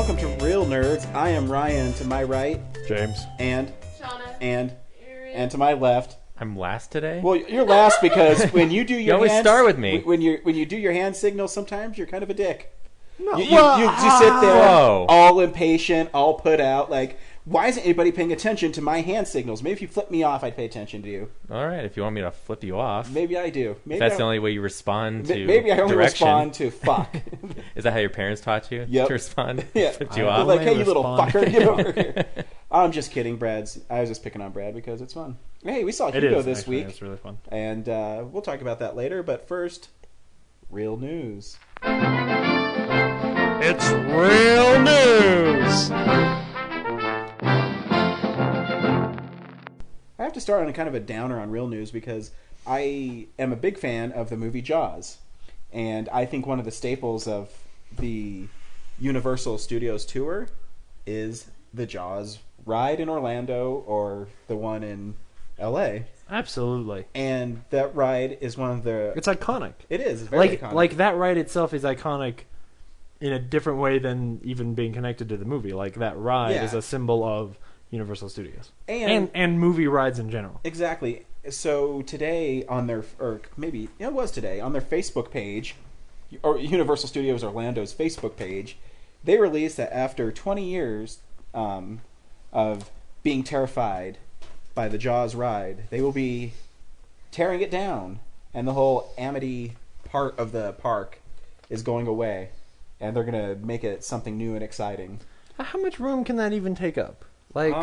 welcome to Real Nerds. I am Ryan, to my right, James, and Shauna, and to my left. I'm last today? Well, you're last because when you do your You always hands, start with me. When you do your hand signals, sometimes you're kind of a dick. No, You sit there, Whoa. all impatient, all put out. Like, why isn't anybody paying attention to my hand signals? Maybe if you flip me off, I'd pay attention to you. All right, if you want me to flip you off. Maybe I do. Maybe That's I, the only way you respond to Maybe I only direction. respond to fuck. Is that how your parents taught you Yep. to respond? Yeah. Flip you I off? Like, hey, only you little respond. fucker, get over here. I'm just kidding, Brad. I was just picking on Brad because it's fun. Hey, we saw it Hugo is this actually, week, It's really fun. and we'll talk about that later. But first, real news. It's real news. I have to start on a kind of a downer on real news because I am a big fan of the movie Jaws, and I think one of the staples of the Universal Studios tour is the Jaws ride in Orlando or the one in LA. Absolutely, And that ride is one of the... it's iconic. It is. It's very iconic. Like that ride itself is iconic in a different way than even being connected to the movie. Like that ride Yeah. is a symbol of Universal Studios And and movie rides in general. exactly. So today on their, or maybe it was today, on their Facebook page, or Universal Studios Orlando's Facebook page, they released that after 20 years of being terrified by the Jaws ride, they will be tearing it down, and the whole Amity part of the park is going away, and they're going to make it something new and exciting. How much room can that even take up? Like,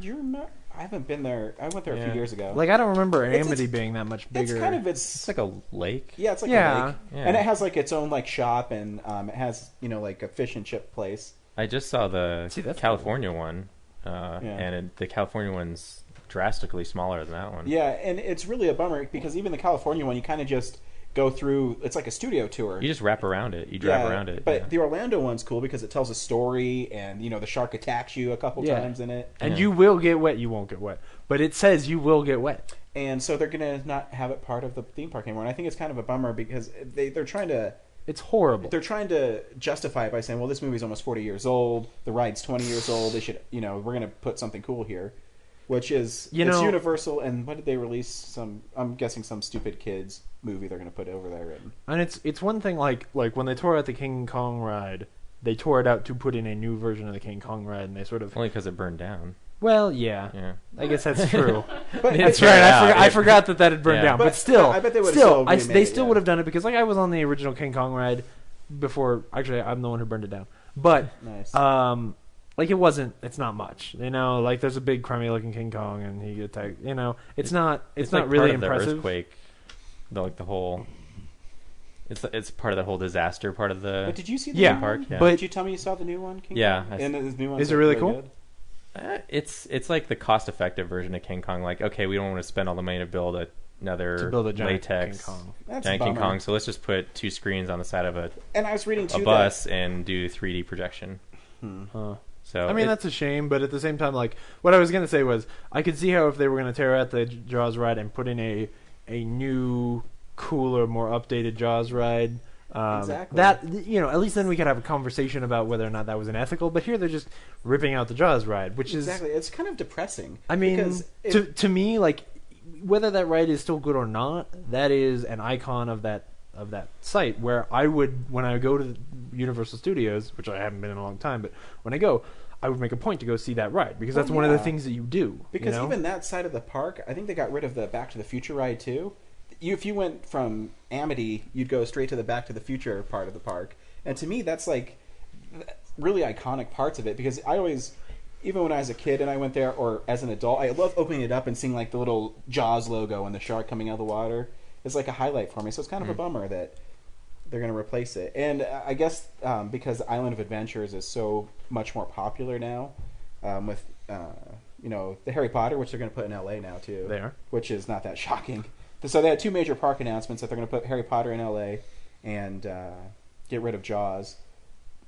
You're not... I haven't been there. I went there a few Yeah. years ago. I don't remember It's- Amity being that much bigger. It's kind of It's like a lake. yeah, it's like a Yeah. lake, Yeah. and it has like its own like shop, and it has like a fish and chip place. I just saw the See, that's California one, and the California one's drastically smaller than that one. Yeah, and it's really a bummer because even the California one, you kind of just go through. It's like a studio tour. You just wrap around it. You drive around it. But yeah. the Orlando one's cool because it tells a story, and the shark attacks you a couple Yeah. times in it, and Yeah. you will get wet. You won't get wet, but it says you will get wet. and so they're gonna not have it part of the theme park anymore. And I think it's kind of a bummer because they're trying to. It's horrible. They're trying to justify it by saying, well, this movie's almost 40 years old. The ride's 20 years old. They should, we're going to put something cool here. Which is, it's Universal, and what did they release? I'm guessing some stupid kids movie they're going to put over there. And it's one thing like when they tore out the King Kong ride, they tore it out to put in a new version of the King Kong ride, and they sort of Only because it burned down. well, yeah, Yeah. I guess that's true. But That's Yeah. right. Yeah. I forgot that had burned Yeah. down, But but still, I bet they would've still remade they it, still yeah. would have done it because like I was on the original King Kong ride before. Actually, I'm the one who burned it down, but Nice. like it's not much, like there's a big crummy looking King Kong and he attacked, it's not It's not like really part of impressive. The earthquake, the whole. It's part of the whole disaster part of the. But did you see the yeah, new park? one? Yeah. but Did you tell me you saw the new one, King Yeah, Kong? And this new one Is it really cool? good? It's like the cost effective version of King Kong. Like, okay, we don't want to spend all the money to build another To build a giant latex King Kong. That's giant a King bummer. Kong. So let's just put 2 screens on the side of a And I was reading too bus and do 3D projection. Huh. So I mean, that's a shame, but at the same time, like, what I was going to say was, I could see how if they were going to tear out the Jaws ride and put in a new, cooler, more updated Jaws ride, Exactly. that, at least then we could have a conversation about whether or not that was unethical, but here they're just ripping out the Jaws ride, which is, exactly. It's kind of depressing. I mean, because to me, like, whether that ride is still good or not, that is an icon of that site where I would, when I go to the Universal Studios, which I haven't been in a long time, but when I go, I would make a point to go see that ride because that's one of the things that you do. Because even that side of the park, I think they got rid of the Back to the Future ride too. If you went from Amity, you'd go straight to the Back to the Future part of the park. And to me, that's like really iconic parts of it because I always, even when I was a kid and I went there, or as an adult, I love opening it up and seeing like the little Jaws logo and the shark coming out of the water. It's like a highlight for me. So it's kind of a bummer that they're going to replace it. And I guess because Island of Adventures is so much more popular now, with the Harry Potter, which they're going to put in LA now too. They are. Which is not that shocking. So they had 2 major park announcements that they're going to put Harry Potter in LA and get rid of Jaws.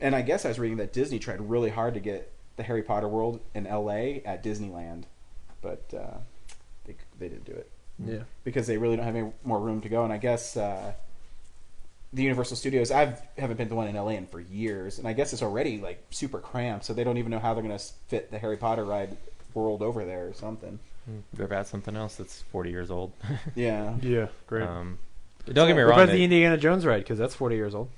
And I guess I was reading that Disney tried really hard to get the Harry Potter world in LA at Disneyland, but they didn't do it. Yeah. Because they really don't have any more room to go. And I guess the Universal Studios, haven't been to one in LA in for years, and I guess it's already like super cramped, so they don't even know how they're going to fit the Harry Potter ride world over there or something. They're about something else that's 40 years old. Yeah. Yeah, great. Don't get me What wrong. about the Indiana Jones ride? Because that's 40 years old.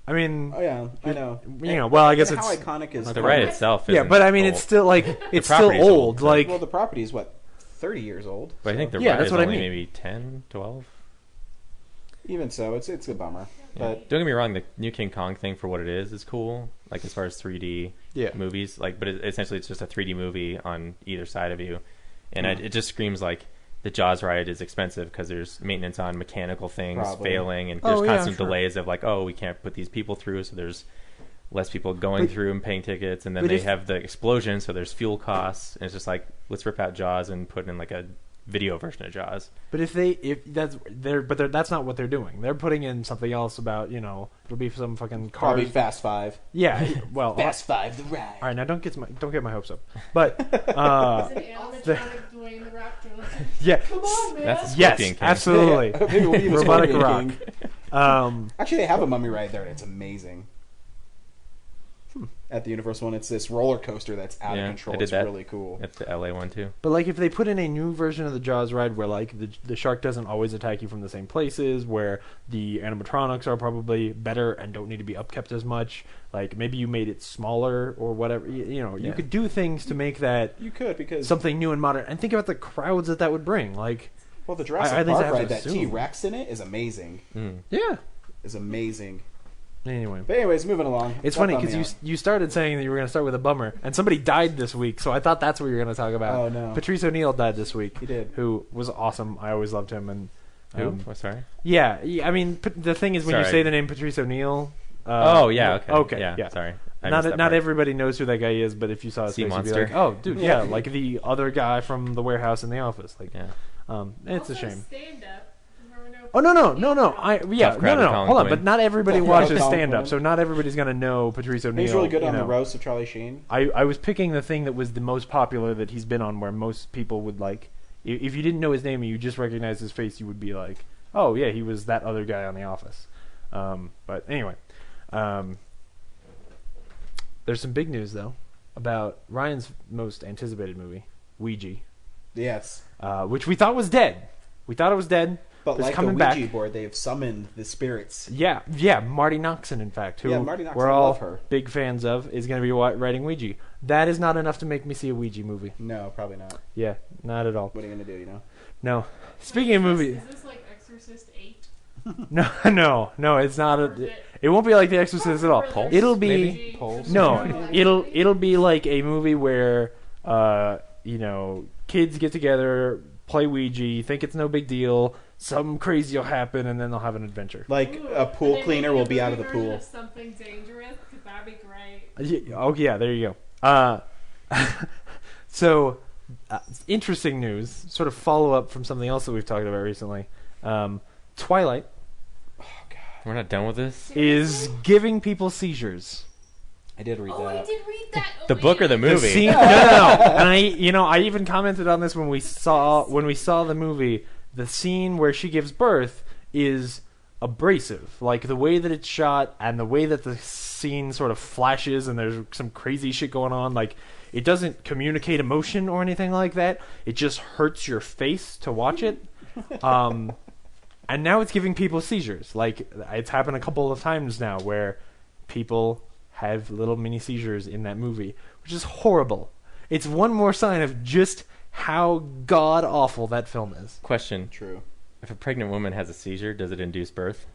I mean, Oh yeah, I know. you know, well, I guess And it's how iconic is the ride itself. yeah, isn't but I mean, old. it's still like it's still property's old. old, so- Like, well, the property is what 30 years old. But I think the Yeah, ride that's is what I only mean. maybe 10, 12. Even so, it's a bummer. But Don't get me wrong, the new King Kong thing for what it is cool. Like as far as 3D Yeah. movies, like, but essentially it's just a 3D movie on either side of you, and it just screams like the Jaws ride is expensive because there's maintenance on mechanical things Probably. failing, and Oh, there's yeah, constant sure. delays of like, oh, we can't put these people through, so there's less people going But- through and paying tickets, and then but they if- have the explosion, so there's fuel costs, and it's just like, let's rip out Jaws and put in like a video version of Jaws. but that's not what they're doing. They're putting in something else about, you know, it'll be some fucking probably cars. Fast Five. Yeah, well, Fast Five, the ride. all right, now don't get my hopes up. But It's an animatronic doing the raptor. yeah, Come on, man. That's yes, Scorpion King. absolutely. Maybe we'll use Robotic Scorpion rock. King. Actually, they have a mummy ride there, and it's amazing. At the Universal one, it's this roller coaster that's out Yeah, of control. they did It's that. really cool. That's the LA one too. But like if they put in a new version of the Jaws ride where like the shark doesn't always attack you from the same places, where the animatronics are probably better and don't need to be upkept as much, like maybe you made it smaller or whatever, you know, you Yeah. could do things to make that You could because something new and modern. And think about the crowds that would bring. Like, well, the Jurassic I at least Park have to ride, that assume. T-Rex in it is amazing. yeah. Is amazing. Anyway. But anyways, moving along. It's That funny bummed because me out. you started saying that you were going to start with a bummer, and somebody died this week, so I thought that's what you were going to talk about. Oh, no. Patrice O'Neill died this week. He did. Who was awesome. I always loved him. And Who? Oh, sorry. yeah, I mean, the thing is when you Sorry. say the name Patrice O'Neill. Oh yeah. Okay. Okay. Yeah. Yeah. Sorry. I Not missed that not part. everybody knows who that guy is, but if you saw his Sea face, you'd be Monster. like, "Oh, dude, yeah, like the other guy from the warehouse in the office." Like, Yeah. it's a Also shame. Stand up. Oh no. Tough crowd with Colin Hold on, Quinn. but not everybody Tough crowd watches with Colin stand up, Quinn. so not everybody's gonna know Patrice O'Neill. He's really good you on the know. roast of Charlie Sheen. I was picking the thing that was the most popular that he's been on, where most people would like. If you didn't know his name and you just recognized his face, you would be like, "Oh yeah, he was that other guy on The Office." But anyway, there's some big news though about Ryan's most anticipated movie, Ouija, Yes. which we thought was dead. We thought it was dead. But It's like the coming Ouija back. board, they've summoned the spirits. Yeah, Marty Noxon, in fact, who Yeah, Marty Noxon, we're I all love her. big fans of, is going to be writing Ouija. That is not enough to make me see a Ouija movie. No, probably not. Yeah, not at all. What are you gonna do? You know. No. Speaking of movies, Is this like Exorcist 8? no, it's not it won't be like The Exorcist at all. Pulse, It'll be maybe? Pulse? no, it'll be like a movie where you know, kids get together, play Ouija, think it's no big deal, something crazy will happen, and then they'll have an adventure. Like Ooh, a pool and they cleaner make will a be out of movie the version pool. of Something dangerous, 'cause that'd be great. Oh yeah, there you go. So interesting news, sort of follow up from something else that we've talked about recently. Twilight We're not done with this. is giving people seizures. I did read Oh, I that. did read that. The book or the The movie? scene, no. And I even commented on this when we saw the movie. The scene where she gives birth is abrasive. Like the way that it's shot and the way that the scene sort of flashes and there's some crazy shit going on. Like it doesn't communicate emotion or anything like that. It just hurts your face to watch it. And now it's giving people seizures. Like it's happened a couple of times now where people have little mini seizures in that movie, which is horrible. It's one more sign of just how god awful that film is. Question: True. If a pregnant woman has a seizure, does it induce birth?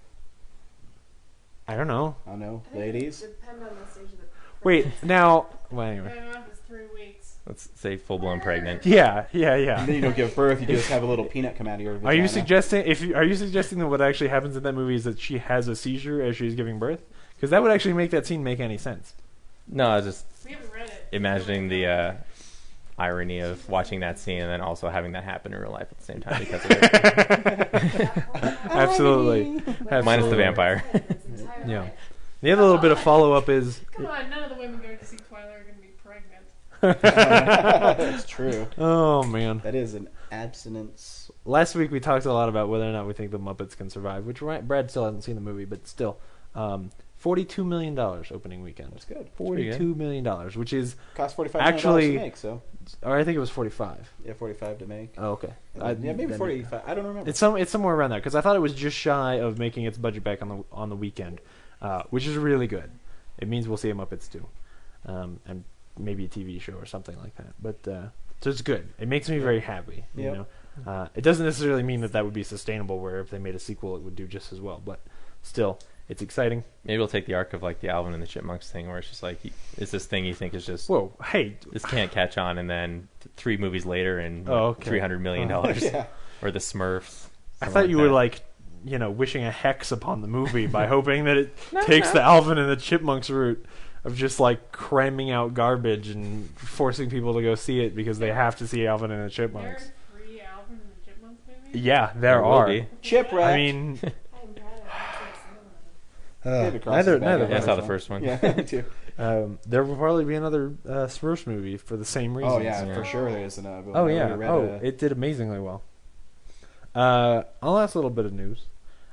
I don't know. I don't know, ladies. Depend on the stage of the Wait, now. Well, anyway. it's 3 weeks. Let's say full blown pregnant. Yeah. And then you don't give birth; you just have a little peanut come out of your vagina. Are you suggesting are you suggesting that what actually happens in that movie is that she has a seizure as she's giving birth? Because that would actually make that scene make any sense. No, I was just We haven't read it. imagining the irony of watching that scene and then also having that happen in real life at the same time because of it. Absolutely. Minus the vampire. Yeah. The other little bit of follow up is Come on, none of the women going to see Twilight are going to be pregnant. That's true. oh man. That is an abstinence. Last week we talked a lot about whether or not we think the Muppets can survive, which Brad still hasn't seen the movie, but still, $42 million opening weekend. That's good. $42 million, which is Cost $45 Actually- to make, so or I think it was 45. yeah, 45 to make. Oh, okay. Yeah, maybe then- 45. I don't remember. It's somewhere around there because I thought it was just shy of making its budget back on the weekend, which is really good. It means we'll see a Muppets 2, and maybe a TV show or something like that. But so it's good. It makes me very happy. You Yep. know, it doesn't necessarily mean that would be sustainable. Where if they made a sequel, it would do just as well. But still, it's exciting. Maybe we'll take the arc of like the Alvin and the Chipmunks thing, where it's just like it's this thing you think is just Whoa, hey, this can't catch on, and then 3 movies later and okay. $300 million, yeah. or the Smurfs. I something thought you were that. like, wishing a hex upon the movie by hoping that it takes the Alvin and the Chipmunks route of just like cramming out garbage and forcing people to go see it because they have to see Alvin and the There are Chipmunks. 3 Alvin and the Chipmunks movies? Yeah, there will are. be. Shipwreck. I mean, I'm proud of it. David Cross neither is back neither. on Yeah, I saw the one. first one. Yeah, me too. There will probably be another Smurfs movie for the same reasons. Oh yeah, Yeah. for sure there is. Oh yeah. Oh, it did amazingly well. I'll last little bit of news.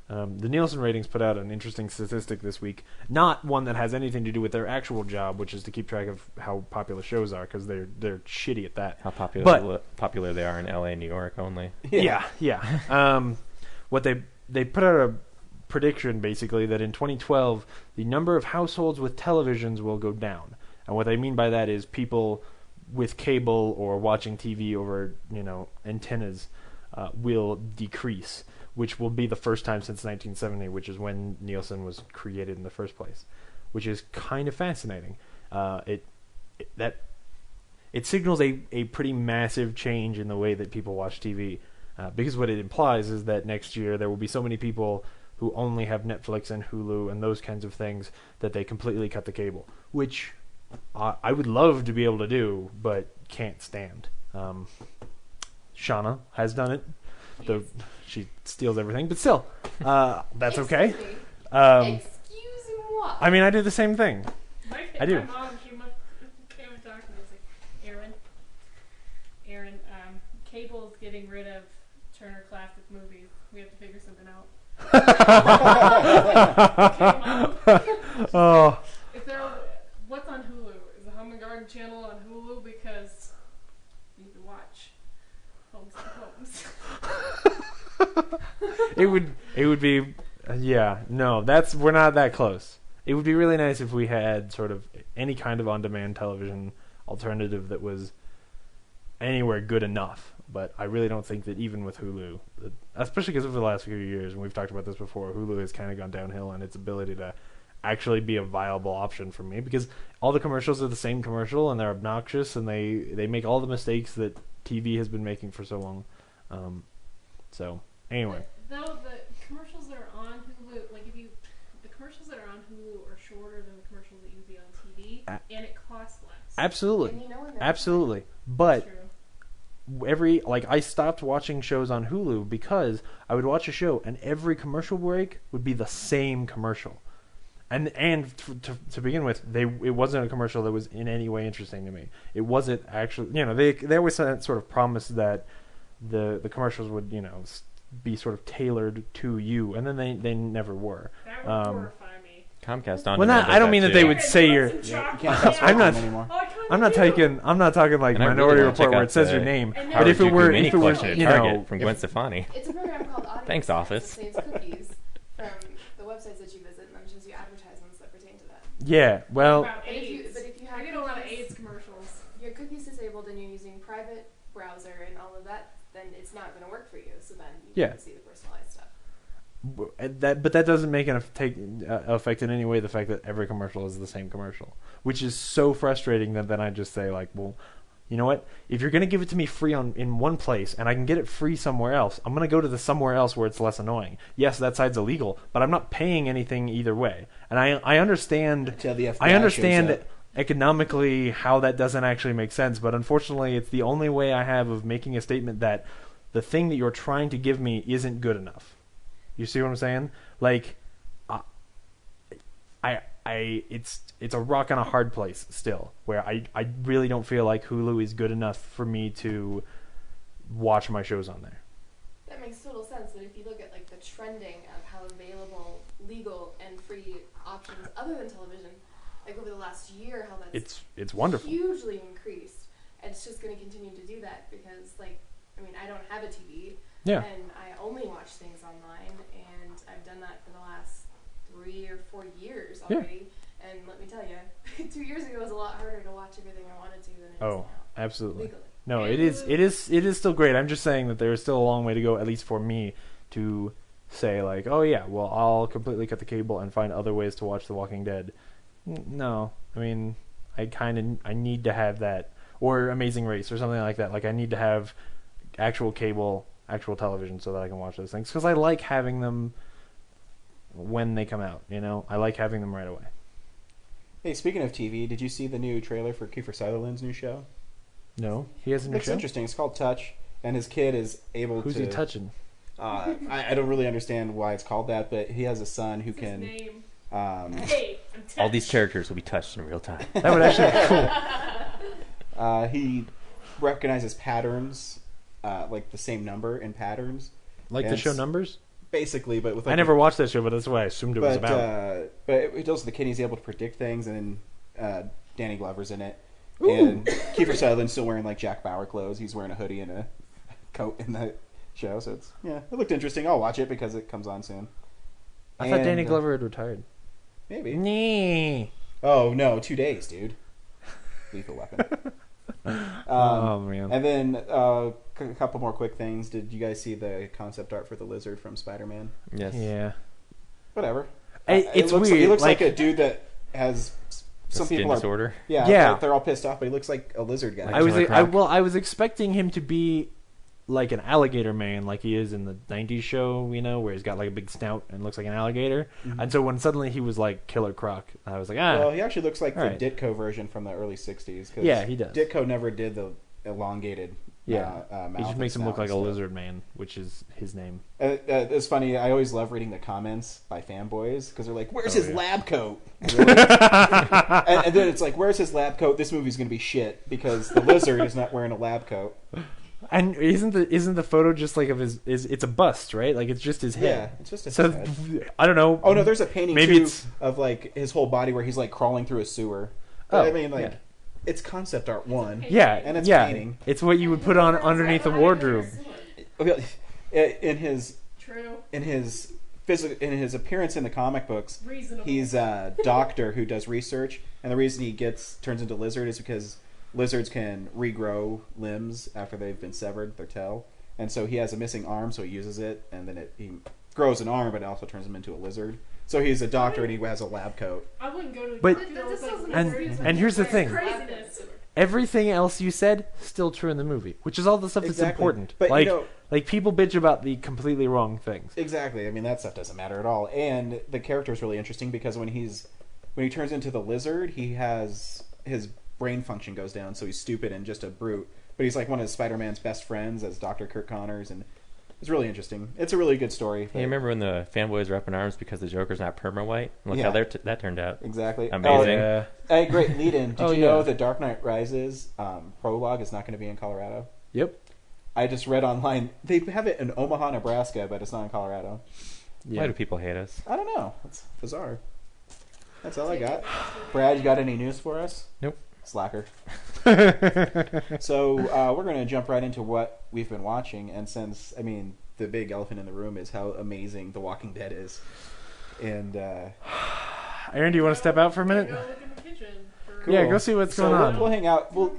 The Nielsen ratings put out an interesting statistic this week. Not one that has anything to do with their actual job, which is to keep track of how popular shows are, because they're shitty at that. How popular they are in LA and New York only. Yeah. What they put out a prediction basically that in 2012 the number of households with televisions will go down, and what they mean by that is people with cable or watching TV over antennas will decrease, which will be the first time since 1970, which is when Nielsen was created in the first place, which is kind of fascinating. It signals a pretty massive change in the way that people watch TV, because what it implies is that next year there will be so many people who only have Netflix and Hulu and those kinds of things that they completely cut the cable, which I would love to be able to do, but can't stand. Shauna has done it, though she steals everything, but still, that's okay. Excuse moi. I mean, I do the same thing. I do. My mom, she came and talked to me. It's like, Aaron, cable's getting rid of Turner Classic Movies. We have to figure something out. Oh, What's on Hulu? Is the Home and Garden channel on Hulu? Because you need to watch Homes and Homes. it would be we're not that close. It would be really nice if we had sort of any kind of on-demand television alternative that was anywhere good enough, but I really don't think that even with Hulu, especially because over the last few years, and we've talked about this before, Hulu has kind of gone downhill in its ability to actually be a viable option for me, because all the commercials are the same commercial and they're obnoxious and they make all the mistakes that TV has been making for so long. So anyway, Though the commercials that are on Hulu, the commercials that are on Hulu are shorter than the commercials that you see on TV, and it costs less. absolutely, And you know when they're absolutely, but True. I stopped watching shows on Hulu because I would watch a show and every commercial break would be the same commercial. And to begin with, it wasn't a commercial that was in any way interesting to me. It wasn't actually, they always sort of promised that the commercials would, be sort of tailored to you, and then they never were. That would horrify me. Comcast on. Well, Demand I don't does mean that too. they would say Yeah, you can't trust I'm not- them anymore. Oh, I kinda I'm not do. talking like And I really Minority wanna Report check where out it says the your name. And But Howard if it Dooku were, mini if it was, collection at you Target know, from Gwen Stefani. It's a program called Audience Thanks, Sense Office. that saves cookies from the websites that you visit and then shows you advertisements that pertain to that. yeah, well, About But AIDS. if you have I get a lot of cookies- AIDS commercials. your cookies disabled and you're using private browser and all of that, then it's not going to work for you. So then you Yeah. can see the personalized stuff. but that doesn't make it affect in any way the fact that every commercial is the same commercial, which is so frustrating that then I just say like, well, you know what? If you're going to give it to me free in one place and I can get it free somewhere else, I'm going to go to the somewhere else where it's less annoying. Yes, that side's illegal, but I'm not paying anything either way. And I understand. Until the FBI I understand shows up. economically how that doesn't actually make sense, but unfortunately, it's the only way I have of making a statement that the thing that you're trying to give me isn't good enough. You see what I'm saying? Like, it's a rock and a hard place still, where I really don't feel like Hulu is good enough for me to watch my shows on there. That makes total sense, but if you look at like the trending of how available legal and free options other than television, like over the last year, how that's It's wonderful. hugely increased, and it's just going to continue to do that because, like, I mean, I don't have a TV, Yeah. and I only watch things online, and I've done that for the last 3 or 4 years Yeah. already. And let me tell you, 2 years ago it was a lot harder to watch everything I wanted to than it is Oh, now. absolutely. Legally. No, it is still great. I'm just saying that there is still a long way to go, at least for me, to say like, oh yeah, well I'll completely cut the cable and find other ways to watch The Walking Dead. No, I mean, I need to have that, or Amazing Race or something like that. Like I need to have actual cable, actual television, so that I can watch those things because I like having them when they come out. You know, I like having them right away. Hey, speaking of TV, did you see the new trailer for Kiefer Sutherland's new show? No, he has a new Looks show. interesting. It's called Touch, and his kid is able Who's to. he touching? I don't really understand why it's called that, but he has a son who What's his can. name? He Hey, I'm All these touched. characters will be touched in real time. That would actually be cool. he recognizes patterns, like the same number in patterns, Like the And show s- Numbers. basically. But with I like never watched that show, but that's what I assumed it was but about. but it does the kid. He's able to predict things, and then Danny Glover's in it, and Kiefer Sutherland's still wearing like Jack Bauer clothes. He's wearing a hoodie and a coat in the show, so it looked interesting. I'll watch it because it comes on soon. I thought Danny And, Glover had retired. maybe. Nee. Oh no, 2 days, dude. Lethal Weapon. Oh man. And then a couple more quick things. Did you guys see the concept art for the lizard from Spider-Man? Yes. Yeah. Whatever. It's looks, weird. He looks like, like a dude that has some Skin people are disorder. Yeah. like, they're all pissed off, but he looks like a lizard guy. Like I was Killer Croc. I was expecting him to be like an alligator man, like he is in the '90s show, you know, where he's got like a big snout and looks like an alligator. Mhm. And so when suddenly he was like Killer Croc, I was like, ah, Well, he actually looks like the Alright. Ditko version from the early '60s. 'cause yeah, he does. Ditko never did the elongated. Yeah. mouth He just and makes him look snout like a and stuff. lizard man, which is his name. It's funny. I always love reading the comments by fanboys because they're like, "Where's Oh, his yeah. lab coat?" Really? and then it's like, "Where's his lab coat? This movie's going to be shit because the lizard is not wearing a lab coat." And isn't the photo just like of his? It's a bust, right? Like it's just his Yeah, head. it's just a So head. I don't know. Oh no, there's a painting Maybe too it's- of like his whole body where he's like crawling through a sewer. But, Oh, I mean, like yeah. it's concept art one. Yeah, And it's yeah. painting. It's what you would put on underneath the wardrobe. In his True. in his appearance in the comic books, Reasonable. he's a doctor who does research, and the reason he turns into lizard is because lizards can regrow limbs after they've been severed their tail, and so he has a missing arm, so he uses it, and then he grows an arm, but it also turns him into a lizard. So he's a doctor and he has a lab coat. I wouldn't go to the But- hospital That just with, sounds like, like lizards and here's the thing. Craziness. Everything else you said still true in the movie, which is all the stuff that's Exactly. important. But, like you know- like people bitch about the completely wrong things. Exactly. I mean, that stuff doesn't matter at all. And the character is really interesting because when he turns into the lizard, he has his brain function goes down, so he's stupid and just a brute. But he's like one of Spider-Man's best friends as Dr. Kirk Connors, and it's really interesting. It's a really good story. Hey, you remember when the fanboys were up in arms because the Joker's not perma-white? Look Yeah. how that turned out. Exactly. Amazing. Oh, hey, great lead-in. Did Oh, you know yeah. the Dark Knight Rises prologue is not going to be in Colorado? Yep. I just read online they have it in Omaha, Nebraska, but it's not in Colorado. Why do people hate us? I don't know. It's bizarre. That's all I got. Brad, you got any news for us? Nope. Slacker. So we're going to jump right into what we've been watching, and since the big elephant in the room is how amazing The Walking Dead is, and Aaron, do you want to step out for a minute? Go look in the kitchen. For Yeah, go see what's so going on. We'll hang out. We'll,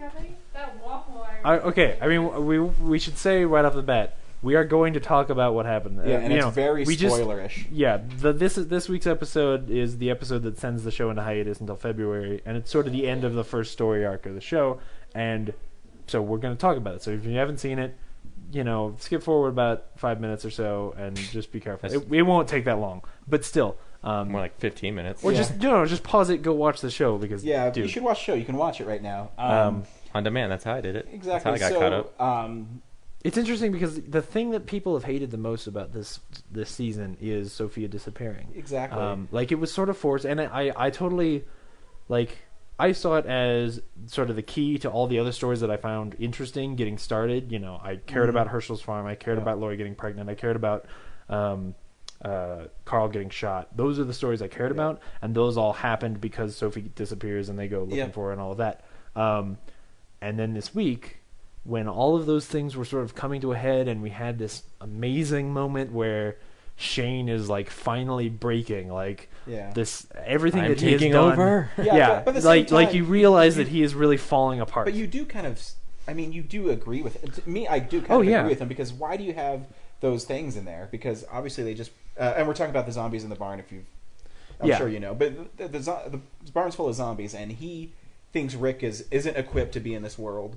that waffle iron. Okay, I mean, we should say right off the bat, we are going to talk about what happened. yeah, and You it's know, very we just- spoilerish. Yeah, this week's episode is the episode that sends the show into hiatus until February, and it's sort of the end of the first story arc of the show, and so we're going to talk about it. So if you haven't seen it, skip forward about 5 minutes or so, and just be careful. It won't take that long, but still. More like 15 minutes. Or Yeah. just pause it, go watch the show because Yeah, dude, you should watch the show. You can watch it right now. On demand. That's how I did it. Exactly. That's how I got caught up. It's interesting because the thing that people have hated the most about this season is Sophia disappearing. Exactly. Like it was sort of forced, and I totally like. I saw it as sort of the key to all the other stories that I found interesting getting started. You know, I cared about Herschel's farm. I cared about Lori getting pregnant. I cared about Carl getting shot. Those are the stories I cared about, and those all happened because Sophie disappears and they go looking for her and all of that. And then this week, when all of those things were sort of coming to a head, and we had this amazing moment where Shane is like finally breaking, like this everything I'm that he has taking done. over. But at the like same time, you realize that he is really falling apart. But you do kind of, I mean, you do agree with it. To me, I do kind of agree with him, because why do you have those things in there? Because obviously they just, and we're talking about the zombies in the barn. I'm sure you know, but the barn's full of zombies, and he thinks Rick isn't equipped to be in this world.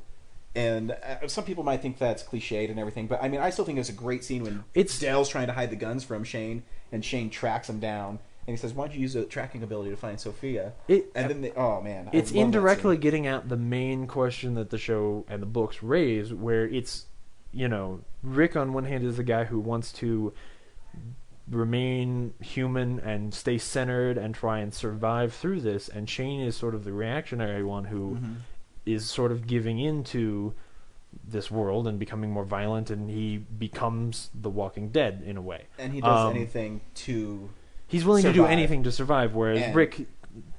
And some people might think that's cliched and everything, but I mean, I still think it's a great scene when Dale's trying to hide the guns from Shane, and Shane tracks him down, and he says, "Why don't you use the tracking ability to find Sophia?" It's indirectly getting at the main question that the show and the books raise, where it's, you know, Rick on one hand is the guy who wants to remain human and stay centered and try and survive through this, and Shane is sort of the reactionary one who is sort of giving into this world and becoming more violent, and he becomes the Walking Dead in a way. And he does anything to He's willing survive. to do anything to survive, whereas Rick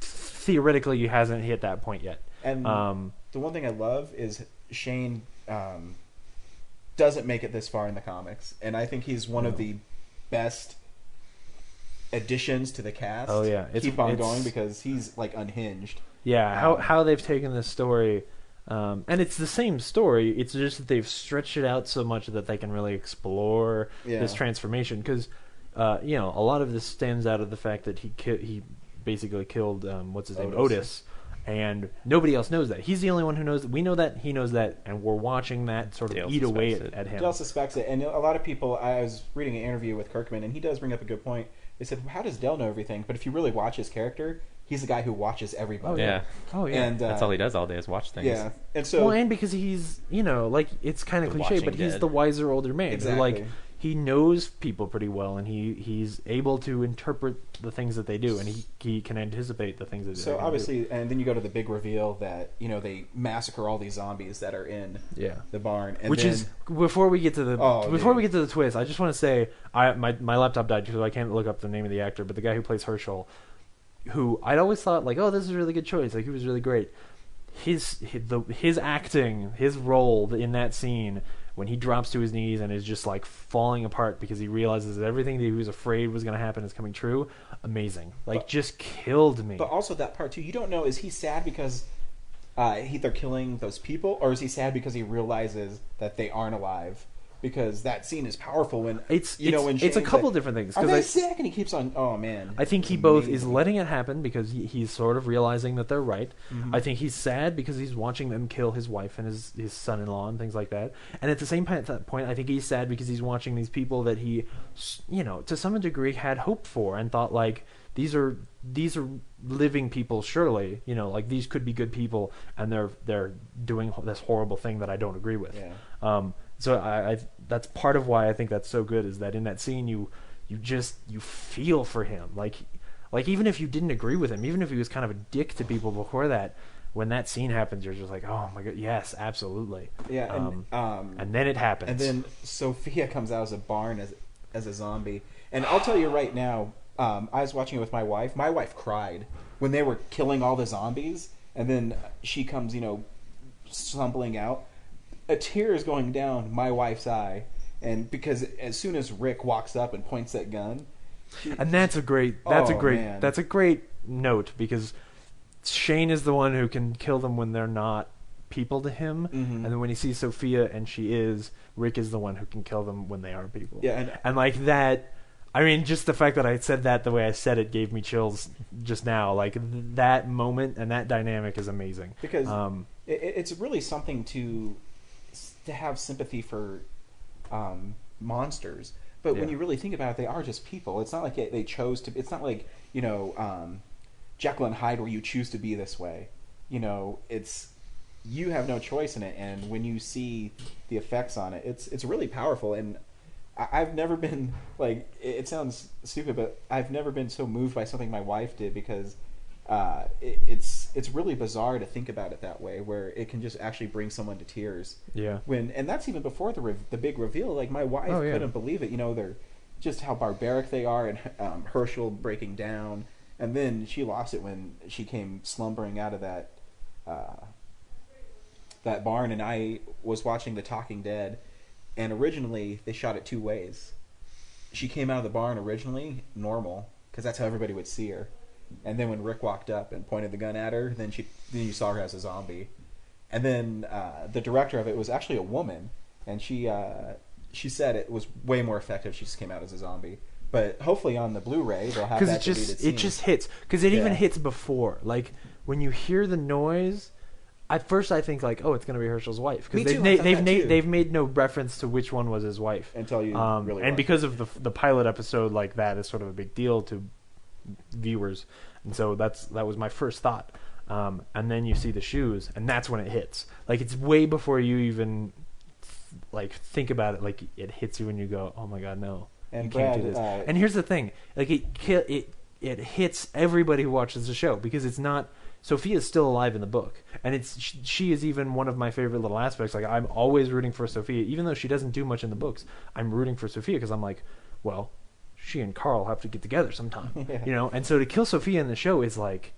theoretically hasn't hit that point yet. And the one thing I love is Shane doesn't make it this far in the comics, and I think he's one of the best additions to the cast. Oh yeah, keep on going, because he's like unhinged. Yeah, how they've taken this story, and it's the same story. It's just that they've stretched it out so much that they can really explore this transformation. Because you know, a lot of this stems out of the fact that he basically killed what's his name, Otis, and nobody else knows that. He's the only one who knows that. We know that, he knows that, and we're watching that sort of Dale eat away suspects it. at him. Dale suspects it, and a lot of people. I was reading an interview with Kirkman, and he does bring up a good point. They said, "How does Dale know everything?" But if you really watch his character, he's the guy who watches everybody. Oh yeah. And That's all he does all day is watch things. Yeah, and so and because he's, you know, like, it's kind of The cliche, but Watching he's Dead. the wiser older man. Exactly. Like, he knows people pretty well, and he's able to interpret the things that they do, and he can anticipate the things that they're So gonna obviously, and then you go to the big reveal that, you know, they massacre all these zombies that are in the barn, and which then, is before we get to the we get to the twist. I just want to say my laptop died, so I can't look up the name of the actor, but the guy who plays Herschel, who I'd always thought like, oh, this is a really good choice, like he was really great. His acting, his role in that scene, when he drops to his knees and is just like falling apart because he realizes that everything that he was afraid was going to happen is coming true, amazing. Like, just killed me. But also that part too, you don't know, is he sad because they're killing those people, or is he sad because he realizes that they aren't alive? Because that scene is powerful when it's when it's a Shane's couple like, different things. Are they sick? And he keeps on. Oh man! I think he both is letting it happen because he's sort of realizing that they're right. I think he's sad because he's watching them kill his wife and his son-in-law and things like that. And at the same point, I think he's sad because he's watching these people that he, you know, to some degree had hope for and thought like, these are living people, surely, you know, like these could be good people, and they're doing this horrible thing that I don't agree with. So I that's part of why I think that's so good, is that in that scene you feel for him, like even if you didn't agree with him, even if he was kind of a dick to people before that, when that scene happens, you're just like, oh my god, yes, absolutely. And then it happens, and then Sophia comes out as a barn as a zombie, and I'll tell you right now, I was watching it with my wife. My wife cried when they were killing all the zombies, and then she comes, you know, stumbling out. A tear is going down my wife's eye, and because as soon as Rick walks up and points that gun, and that's a great note, because Shane is the one who can kill them when they're not people to him, and then when he sees Sophia and she is, Rick is the one who can kill them when they are people. And like that. I mean, just the fact that I said that the way I said it gave me chills just now. Like, that moment and that dynamic is amazing. Because it's really something to have sympathy for monsters. But when you really think about it, they are just people. It's not like they chose to. It's not like, you know, Jekyll and Hyde, where you choose to be this way. You know, it's you have no choice in it, and when you see the effects on it, it's really powerful. And I've never been like, it sounds stupid, but I've never been so moved by something my wife did, because it's really bizarre to think about it that way, where it can just actually bring someone to tears. Yeah. And that's even before the big reveal. Like, my wife couldn't believe it. They're just how barbaric they are, and Herschel breaking down, and then she lost it when she came slumbering out of that barn. And I was watching The Talking Dead, and originally they shot it two ways. She came out of the barn originally normal, because that's how everybody would see her. And then when Rick walked up and pointed the gun at her, then you saw her as a zombie. And then the director of it was actually a woman, and she said it was way more effective. She just came out as a zombie. But hopefully on the Blu-ray they'll have that deleted scene. It just hits, because it even hits before. Like, when you hear the noise, at first I think like, oh, it's gonna be Herschel's wife, because they've made no reference to which one was his wife until you really. And because of the pilot episode, like, that is sort of a big deal to viewers, and so that was my first thought. And then you see the shoes, and that's when it hits. Like, it's way before you even like think about it. Like, it hits you and you go, oh my god, no, and you Brad, can't do this. And here's the thing, like, it hits everybody who watches the show, because it's not, Sophia's still alive in the book, and she is even one of my favorite little aspects. Like, I'm always rooting for Sophia, even though she doesn't do much in the books. I'm rooting for Sophia because I'm like, well, she and Carl have to get together sometime. Yeah. And so to kill Sophia in the show is like,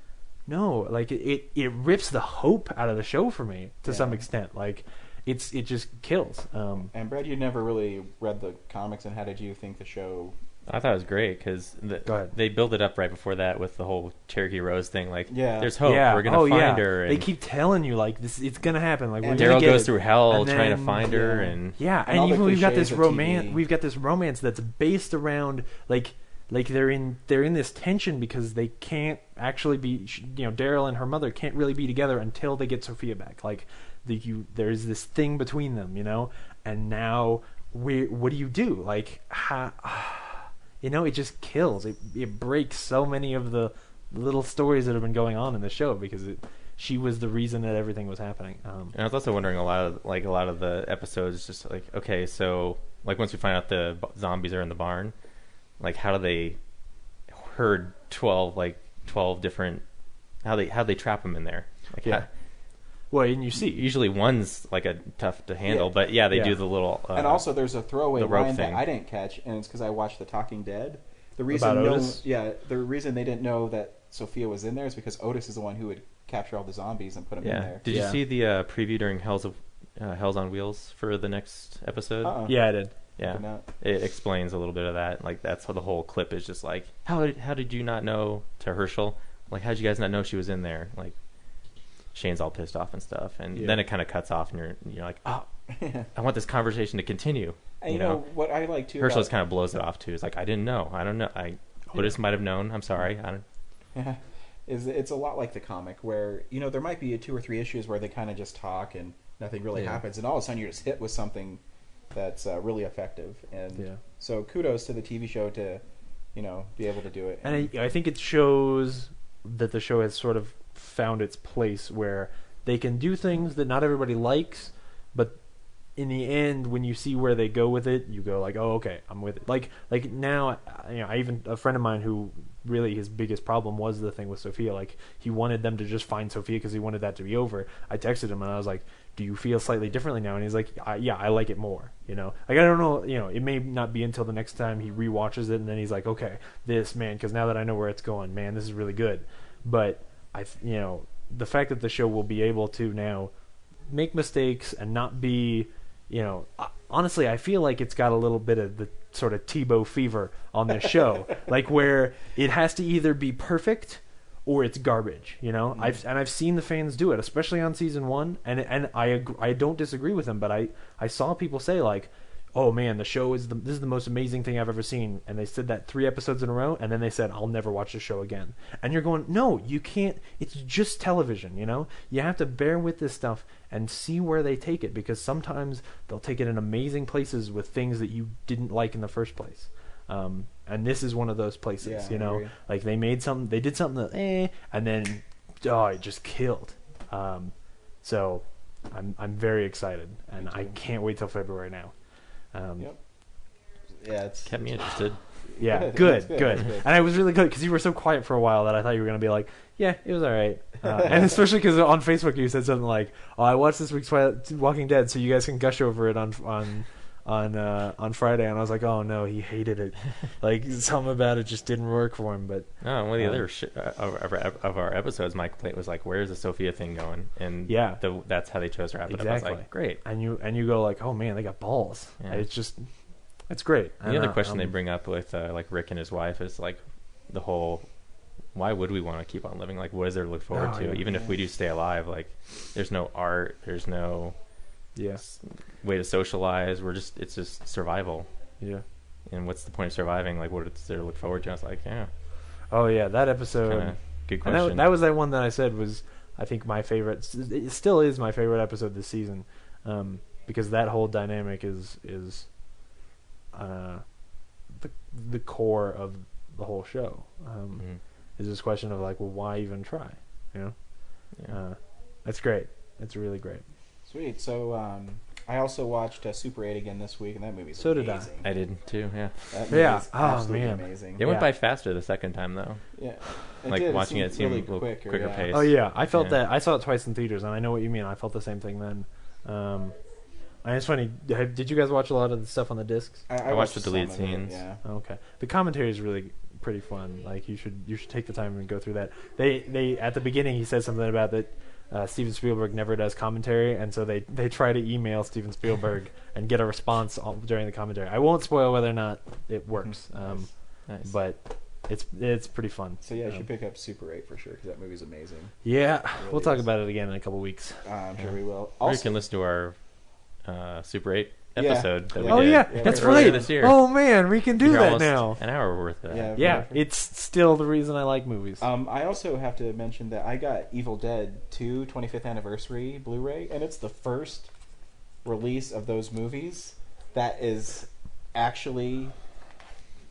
no, like, it rips the hope out of the show for me to some extent. Like, it just kills. And Brad, you never really read the comics, and how did you think the show? I thought it was great, because they build it up right before that with the whole Cherokee Rose thing. Like, there's hope. We're gonna find her. And they keep telling you, like, this, it's gonna happen. Like, Daryl goes through hell trying to find her, and and even we've got this romance. We've got this romance that's based around like they're in this tension, because they can't actually be. Daryl and her mother can't really be together until they get Sophia back. Like, there's this thing between them, and now what do you do? Like, how? It just kills. It breaks so many of the little stories that have been going on in the show, because she was the reason that everything was happening. And I was also wondering a lot of the episodes, just like, okay, so like once we find out the zombies are in the barn, like, how do they herd 12 different, how they trap them in there? Like, well, and you see, usually one's like a tough to handle, but they do the little. And also, there's a throwaway line thing that I didn't catch, and it's because I watched The Talking Dead. The reason the reason they didn't know that Sophia was in there is because Otis is the one who would capture all the zombies and put them in there. Did you see the preview during Hell's on Wheels for the next episode? Yeah, I did. Yeah, it explains a little bit of that. Like, that's how the whole clip is just like, how did you not know, to Herschel? Like, how did you guys not know she was in there? Like, Shane's all pissed off and stuff, and then it kind of cuts off, and you're like, oh, I want this conversation to continue. And you know what I like too? Herschel kind of blows it off too. It's like, I didn't know. I don't know. Otis might have known. I'm sorry. I don't. Yeah, it's a lot like the comic, where there might be 2 or 3 issues where they kind of just talk and nothing really happens, and all of a sudden you're just hit with something that's really effective. And so kudos to the TV show to be able to do it. And I think it shows that the show has sort of found its place, where they can do things that not everybody likes, but in the end, when you see where they go with it, you go like, oh, okay, I'm with it. Like now, I even, a friend of mine who really his biggest problem was the thing with Sophia. Like, he wanted them to just find Sophia because he wanted that to be over. I texted him and I was like, do you feel slightly differently now? And he's like, yeah, I like it more. Like, I don't know, it may not be until the next time he rewatches it, and then he's like, okay, because now that I know where it's going, man, this is really good. But the fact that the show will be able to now make mistakes and not be, honestly, I feel like it's got a little bit of the sort of Tebow fever on this show, like, where it has to either be perfect or it's garbage. I've seen the fans do it, especially on season 1, and I don't disagree with them, but I saw people say like, oh man, the show this is the most amazing thing I've ever seen, and they said that 3 episodes in a row, and then they said, I'll never watch the show again. And you're going, no, you can't. It's just television. You have to bear with this stuff and see where they take it, because sometimes they'll take it in amazing places with things that you didn't like in the first place. And this is one of those places. Like, they did something that and then it just killed. So I'm very excited, and Me I too. can't wait till February now. Yep. Yeah, it's Kept me interested. Yeah, Good. good. That's good. And I was really good because you were so quiet for a while that I thought you were going to be like, yeah, it was all right. And especially because on Facebook you said something like, "Oh, I watched this week's Walking Dead, so you guys can gush over it on Friday." And I was like, "Oh no, he hated it. Like something about it just didn't work for him." But No, one of the other of our episodes, my complaint was like, "Where's the Sophia thing going?" And Yeah. that's how they chose to wrap it up. I was Exactly. like, "Great." and you go like, "Oh man, they got balls." Yeah. It's great. And the other question they bring up with like Rick and his wife is like the whole, why would we want to keep on living? Like, what is there to look forward to? Yeah. Even if we do stay alive, like, there's no art, there's no way to socialize. It's just survival. Yeah. And what's the point of surviving? Like, what is there to look forward to? I was like, yeah, Oh yeah, that episode. kind of good And question. that was that one that I said was, I think, my favorite. It still is my favorite episode this season, because that whole dynamic is the core of the whole show. Mhm. Is this question of like, well, why even try? You know, Yeah. that's great. It's really great. Sweet. So I also watched Super 8 again this week, and that movie's So did I. amazing. I did too. Yeah, That Yeah. movie's Oh, absolutely man. amazing. it went Yeah. by faster the second time though. Yeah. Like, watching it seemed really a little quicker yeah. pace. Oh yeah, I felt Yeah. that. I saw it twice in theaters, and I know what you mean. I felt the same thing then. And it's funny. Did you guys watch a lot of the stuff on the discs? I watched the some deleted of it, scenes. Yeah. Oh, okay. The commentary is really pretty fun. Like you should take the time and go through that. They at the beginning he said something about that Steven Spielberg never does commentary, and so they try to email Steven Spielberg and get a response during the commentary. I won't spoil whether or not it works, Nice. but it's pretty fun. So yeah, you should pick up Super 8 for sure because that movie's amazing. Yeah, really we'll talk is. about it again in a couple weeks. I'm sure we will. Or you Also, can listen to our Super 8 Yeah. episode that we Oh did. yeah, Yeah, that's earlier right. this year. Oh man, we can do You're that almost now. An hour worth of that. Yeah. Yeah, Perfect. it's still the reason I like movies. I also have to mention that I got Evil Dead 2 25th anniversary Blu-ray, and it's the first release of those movies that is actually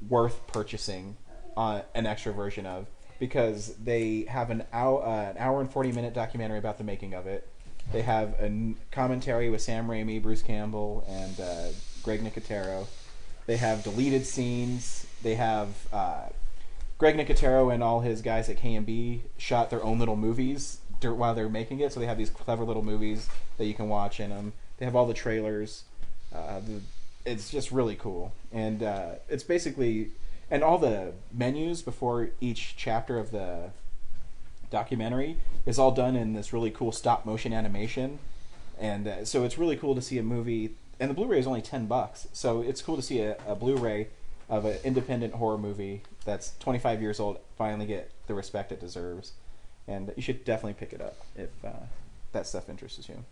worth purchasing an extra version of, because they have an hour and 40-minute documentary about the making of it. They have a commentary with Sam Raimi, Bruce Campbell, and Greg Nicotero. They have deleted scenes. They have Greg Nicotero and all his guys at KMB shot their own little movies while they're making it. So they have these clever little movies that you can watch in them. They have all the trailers. It's just really cool. And it's basically... And all the menus before each chapter of the documentary is all done in this really cool stop motion animation, and so it's really cool to see a movie. And the Blu-ray is only $10, so it's cool to see a Blu-ray of an independent horror movie that's 25 years old finally get the respect it deserves. And you should definitely pick it up if that stuff interests you.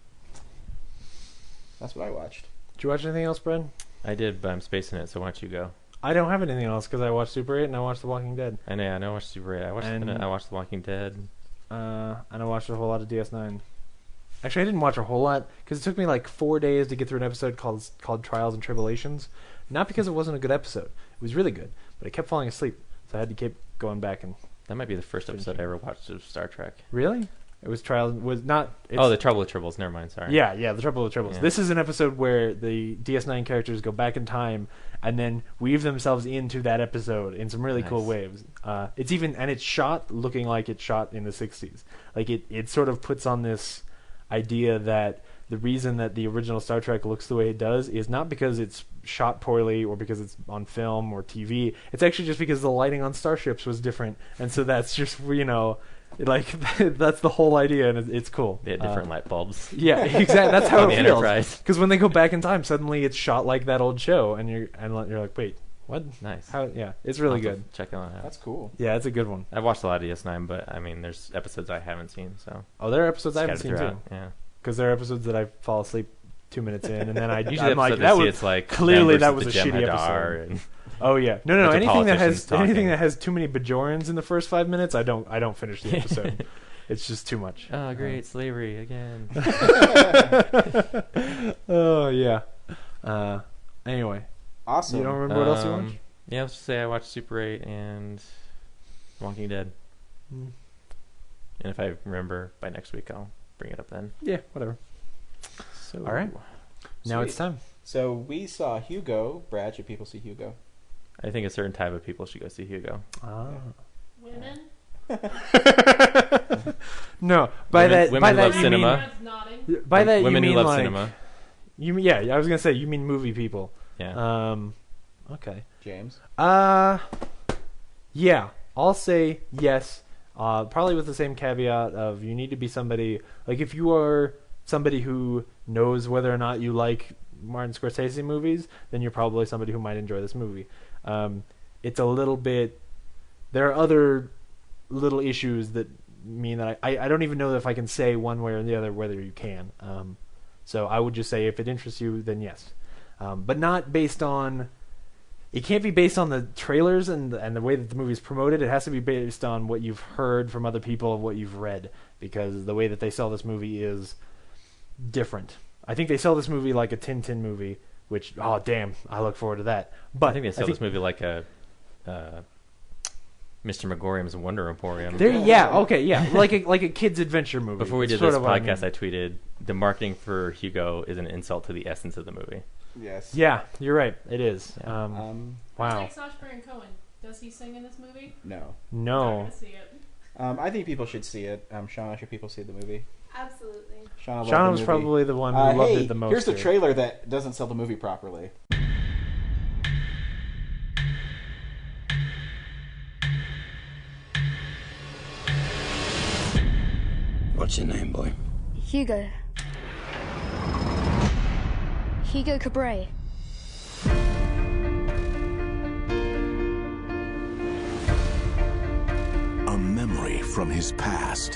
That's what I watched. Did you watch anything else, Brad? I did, but I'm spacing it, so why don't you go? I don't have anything else because I watched Super 8 and I watched The Walking Dead. I know I watched Super 8. I watched The Walking Dead. And I watched a whole lot of DS9. Actually, I didn't watch a whole lot because it took me like 4 days to get through an episode called Trials and Tribulations. Not because it wasn't a good episode. It was really good, but I kept falling asleep, so I had to keep going back and... That might be the first episode I ever watched of Star Trek. Really? It was Trials... Was not... Oh, The Trouble with Tribbles. Never mind, sorry. Yeah, The Trouble with Tribbles. Yeah. This is an episode where the DS9 characters go back in time and then weave themselves into that episode in some really cool Nice. ways. It's shot looking like it's shot in the 60s. Like it sort of puts on this idea that the reason that the original Star Trek looks the way it does is not because it's shot poorly or because it's on film or TV. It's actually just because the lighting on starships was different. And so that's just, like that's the whole idea, and it's cool. They had different light bulbs. Yeah, exactly. That's how On it the feels. Enterprise. Because when they go back in time, suddenly it's shot like that old show, and you're like, wait, what? Nice. How? Yeah, it's really I'll have good. to check it out. That's cool. Yeah, it's a good one. I've watched a lot of DS9, but I mean, there's episodes I haven't seen, so Oh, there are episodes I haven't scattered seen throughout. too. Yeah. Because there are episodes that I fall asleep 2 minutes in, and then Usually I'm like, episode that to see was it's like clearly them that versus was the a shitty Jem'Hadar episode. and Oh yeah, no, Bunch of anything that politicians has talking. too many Bajorans in the first 5 minutes, I don't finish the episode. It's just too much. oh great, slavery again. Oh yeah. Anyway, Awesome. you don't remember what else you watched? Yeah, let's just say I watched Super 8 and Walking Dead. Mm. And if I remember by next week, I'll bring it up then. Yeah, whatever. So, All right. Now it's Sweet. time. So we saw Hugo. Brad, should people see Hugo? I think a certain type of people should go see Hugo. Women. No, by that, women by who that love you cinema. Brad's nodding. mean, by that Women you who mean love like, cinema. You mean, yeah, I was gonna say you mean movie people. Yeah. Okay. James. Yeah, I'll say yes. Probably with the same caveat of you need to be somebody like if you are somebody who knows whether or not you like Martin Scorsese movies, then you're probably somebody who might enjoy this movie. It's a little bit. There are other little issues that mean that I don't even know if I can say one way or the other whether you can. So I would just say if it interests you, then yes, but not based on. It can't be based on the trailers and the way that the movie is promoted. It has to be based on what you've heard from other people and what you've read, because the way that they sell this movie is different. I think they sell this movie like a Tintin movie, which, oh, damn, I look forward to that. But I think they sell this movie like a Mr. Megorium's Wonder Emporium. Like a kid's adventure movie. Before we It's did sort this of what I podcast, mean. I tweeted, the marketing for Hugo is an insult to the essence of the movie. Yes. Yeah, you're right. It is. Yeah. Wow. Like Sacha Baron Cohen. Does he sing in this movie? No. I'm No. gonna see it. I think people should see it. Shauna, should people see the movie? Absolutely. Shauna loved Shauna the was movie. probably the one who loved hey, it the most. here's the here. trailer that doesn't sell the movie properly. What's your name, boy? Hugo. Hugo Cabret. A memory from his past.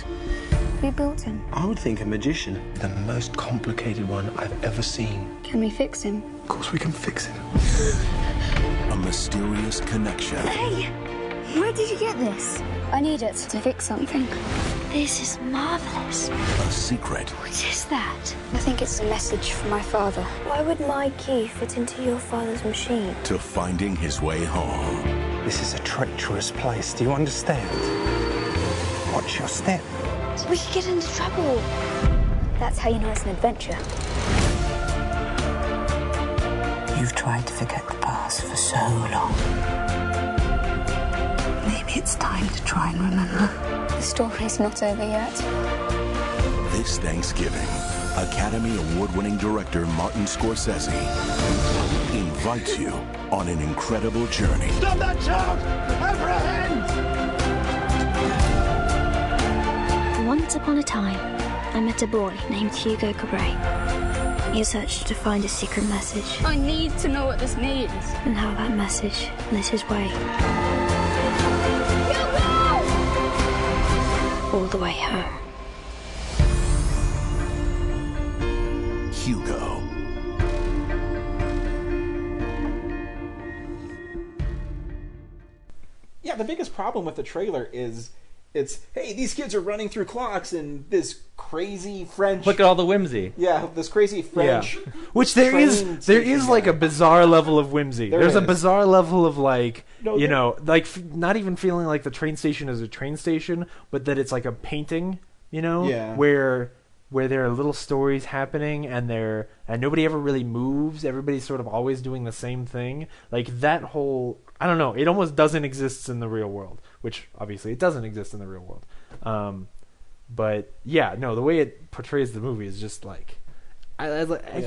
Who built him? I would think a magician. The most complicated one I've ever seen. Can we fix him? Of course we can fix him. A mysterious connection. Hey! Where did you get this? I need it to fix something. This is marvelous. A secret. What is that? I think it's a message from my father. Why would my key fit into your father's machine? To finding his way home. This is a treacherous place. Do you understand? Watch your step. We could get into trouble. That's how you know it's an adventure. You've tried to forget the past for so long. Maybe it's time to try and remember. The story's not over yet. This Thanksgiving, Academy Award-winning director Martin Scorsese invites you on an incredible journey. Stop that child! Apprehend! Once upon a time, I met a boy named Hugo Cabret. He searched to find a secret message. I need to know what this means. And how that message lit his way. All the way home. Hugo. Yeah, the biggest problem with the trailer is hey, these kids are running through clocks and this crazy French. Look at all the whimsy. Yeah, this crazy French. Yeah. Which there is like a bizarre level of whimsy. There's a is. bizarre level of like, No, you there- know, like not even feeling like the train station is a train station, but that it's like a painting, you know, Yeah. where there are little stories happening and nobody ever really moves. Everybody's sort of always doing the same thing. Like that whole, I don't know, it almost doesn't exist in the real world, which obviously it doesn't exist in the real world. But yeah, no, the way it portrays the movie is just like, as a like I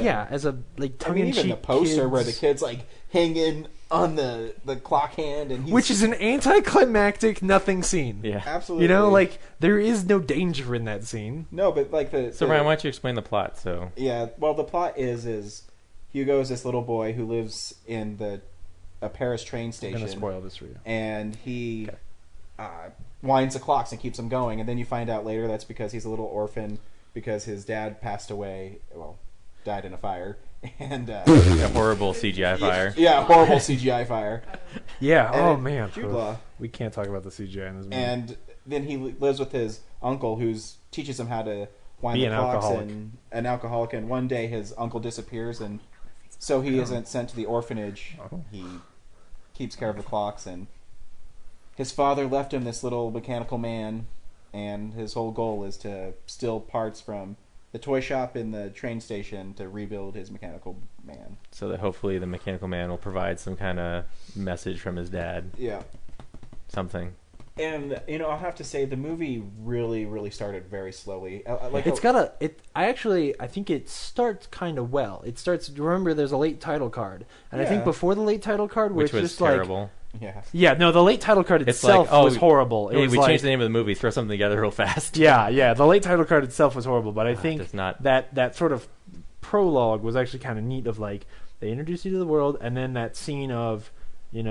mean, tongue-in-cheek even the poster kids, where the kids like hang in on the clock hand, and he's, which is an anticlimactic nothing scene. Yeah. absolutely, You know, like there is no danger in that scene. no, but like So Ryan, why don't you explain the plot? So Yeah, well, the plot is Hugo is this little boy who lives in a Paris train I'm station, gonna spoil this for you. and he winds the clocks and keeps them going, and then you find out later that's because he's a little orphan because his dad passed away, died in a fire, and a horrible CGI fire. yeah, horrible CGI fire, Yeah. And Oh man, Jude Law. we can't talk about the CGI in this movie. and then he lives with his uncle who teaches him how to wind Be the an clocks, alcoholic. and an alcoholic, and one day his uncle disappears, and so he isn't sent to the orphanage. Oh. He keeps care of the clocks, and his father left him this little mechanical man, and his whole goal is to steal parts from the toy shop in the train station to rebuild his mechanical man. So that hopefully the mechanical man will provide some kind of message from his dad. Yeah. Something. And I'll have to say the movie really, really started very slowly. I think it starts kind of well. It starts. Remember, there's a late title card, and I think Yeah. before the late title card, Which was just terrible. Yeah. No, the late title card itself was horrible. It Hey, was we like, changed the name of the movie. Throw something together real fast. Yeah. The late title card itself was horrible, but I think does not- that sort of prologue was actually kind of neat. Of like they introduce you to the world, and then that scene of he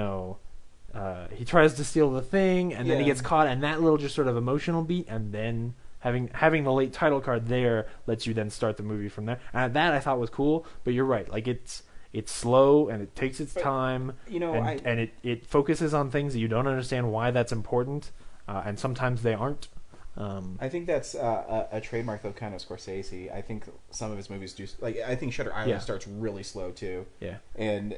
tries to steal the thing, and then he Yeah. gets caught, and that little just sort of emotional beat, and then having the late title card there lets you then start the movie from there. And that I thought was cool, but you're right. Like it's slow and it takes its time, and it focuses on things that you don't understand why that's important, and sometimes they aren't. I think that's a trademark though, kind of Scorsese. I think some of his movies do. Like I think Shutter Island starts really slow too. Yeah, and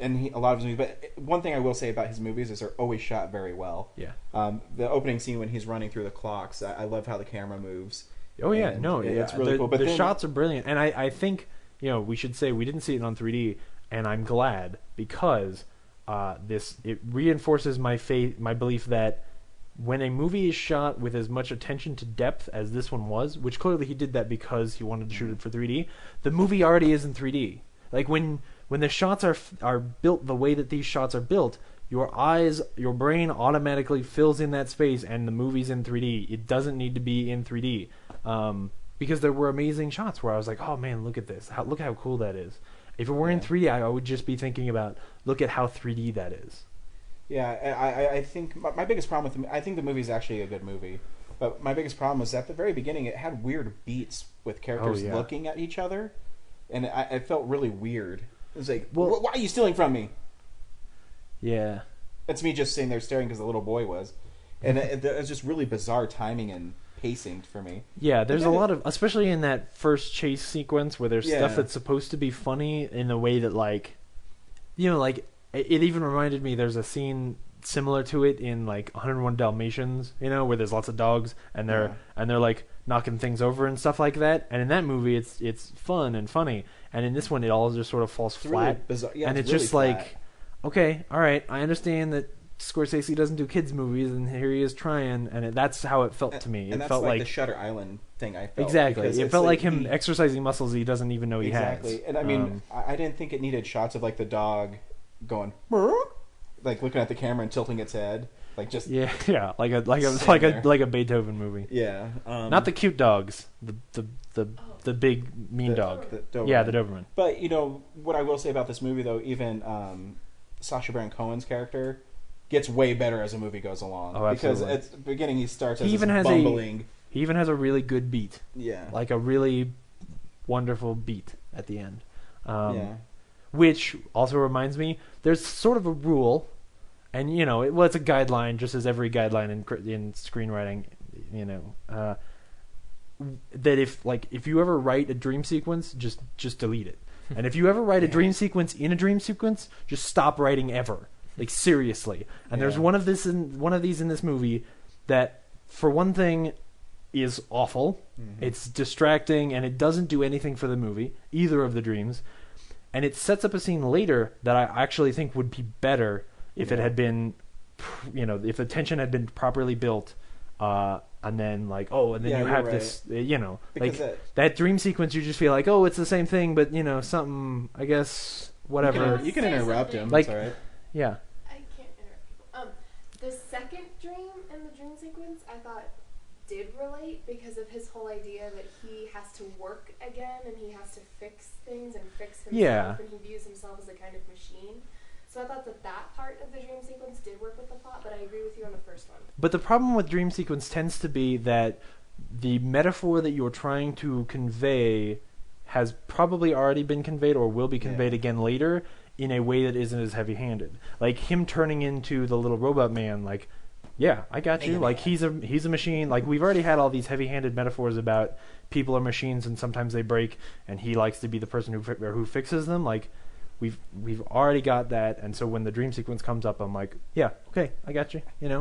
a lot of his movies. But one thing I will say about his movies is they're always shot very well. Yeah. The opening scene when he's running through the clocks, I love how the camera moves. Oh yeah, it's really cool. But the shots are brilliant, and I think we should say we didn't see it on 3D, and I'm glad because it reinforces my belief that when a movie is shot with as much attention to depth as this one was, which clearly he did that because he wanted to shoot it for 3D, the movie already is in 3D. Like when the shots are built the way that these shots are built, your brain automatically fills in that space, and the movie's in 3D. It doesn't need to be in 3D. Because there were amazing shots where I was like, oh man, look at this. Look how cool that is. If it were in 3D, I would just be thinking about, look at how 3D that is. Yeah, I think my biggest problem with I think the movie's actually a good movie. But my biggest problem was at the very beginning, it had weird beats with characters looking at each other. And it felt really weird. It was like, why are you stealing from me? Yeah. That's me just sitting there staring because the little boy was. And it was just really bizarre timing and pacing for me. Yeah, there's a lot of, especially in that first chase sequence where there's stuff that's supposed to be funny in the way that it even reminded me, there's a scene similar to it in 101 Dalmatians, where there's lots of dogs and they're like knocking things over and stuff like that. And in that movie, it's fun and funny. And in this one, it all just sort of falls flat. Really bizarre. Yeah, and it's really just flat. like, okay, all right, I understand that Scorsese doesn't do kids movies, and here he is trying, and that's how it felt to me. And it that's felt like the Shutter Island thing I felt. Exactly. It felt like him exercising muscles he doesn't even know he has. Exactly. And I mean, I didn't think it needed shots of the dog going, looking at the camera and tilting its head. Like like a Beethoven movie. Yeah. Not the cute dogs. The big mean dog. The Doberman. Yeah, the Doberman. But what I will say about this movie though, even Sacha Baron Cohen's character gets way better as the movie goes along. Oh, absolutely. Because at the beginning he starts as bumbling. He even has a really good beat. Yeah. Like a really wonderful beat at the end. Yeah. Which also reminds me, there's sort of a rule, and it's a guideline, just as every guideline in screenwriting, that if you ever write a dream sequence, just delete it. And if you ever write a dream sequence in a dream sequence, just stop writing ever. Like seriously. And there's one of these in this movie that, for one thing, is awful. Mm-hmm. It's distracting, and it doesn't do anything for the movie, either of the dreams. And it sets up a scene later that I actually think would be better if it had been, if the tension had been properly built, and then you have this, because that dream sequence, you just feel like, oh, it's the same thing, but something, I guess, whatever. You can interrupt him. Like, it's all right. Yeah. I can't interrupt people. The second dream in the dream sequence, I thought did relate because of his whole idea that he has to work again and he has to fix things and fix himself, and he views himself as a kind of machine. So I thought that part of the dream sequence did work with the plot, but I agree with you on the first one. But the problem with dream sequence tends to be that the metaphor that you're trying to convey has probably already been conveyed or will be conveyed again later in a way that isn't as heavy-handed. Like him turning into the little robot man, I got you. Like he's a machine. Like we've already had all these heavy-handed metaphors about people are machines and sometimes they break, and he likes to be the person who fixes them. Like we've already got that, and so when the dream sequence comes up, I'm like, yeah, okay, I got you. It's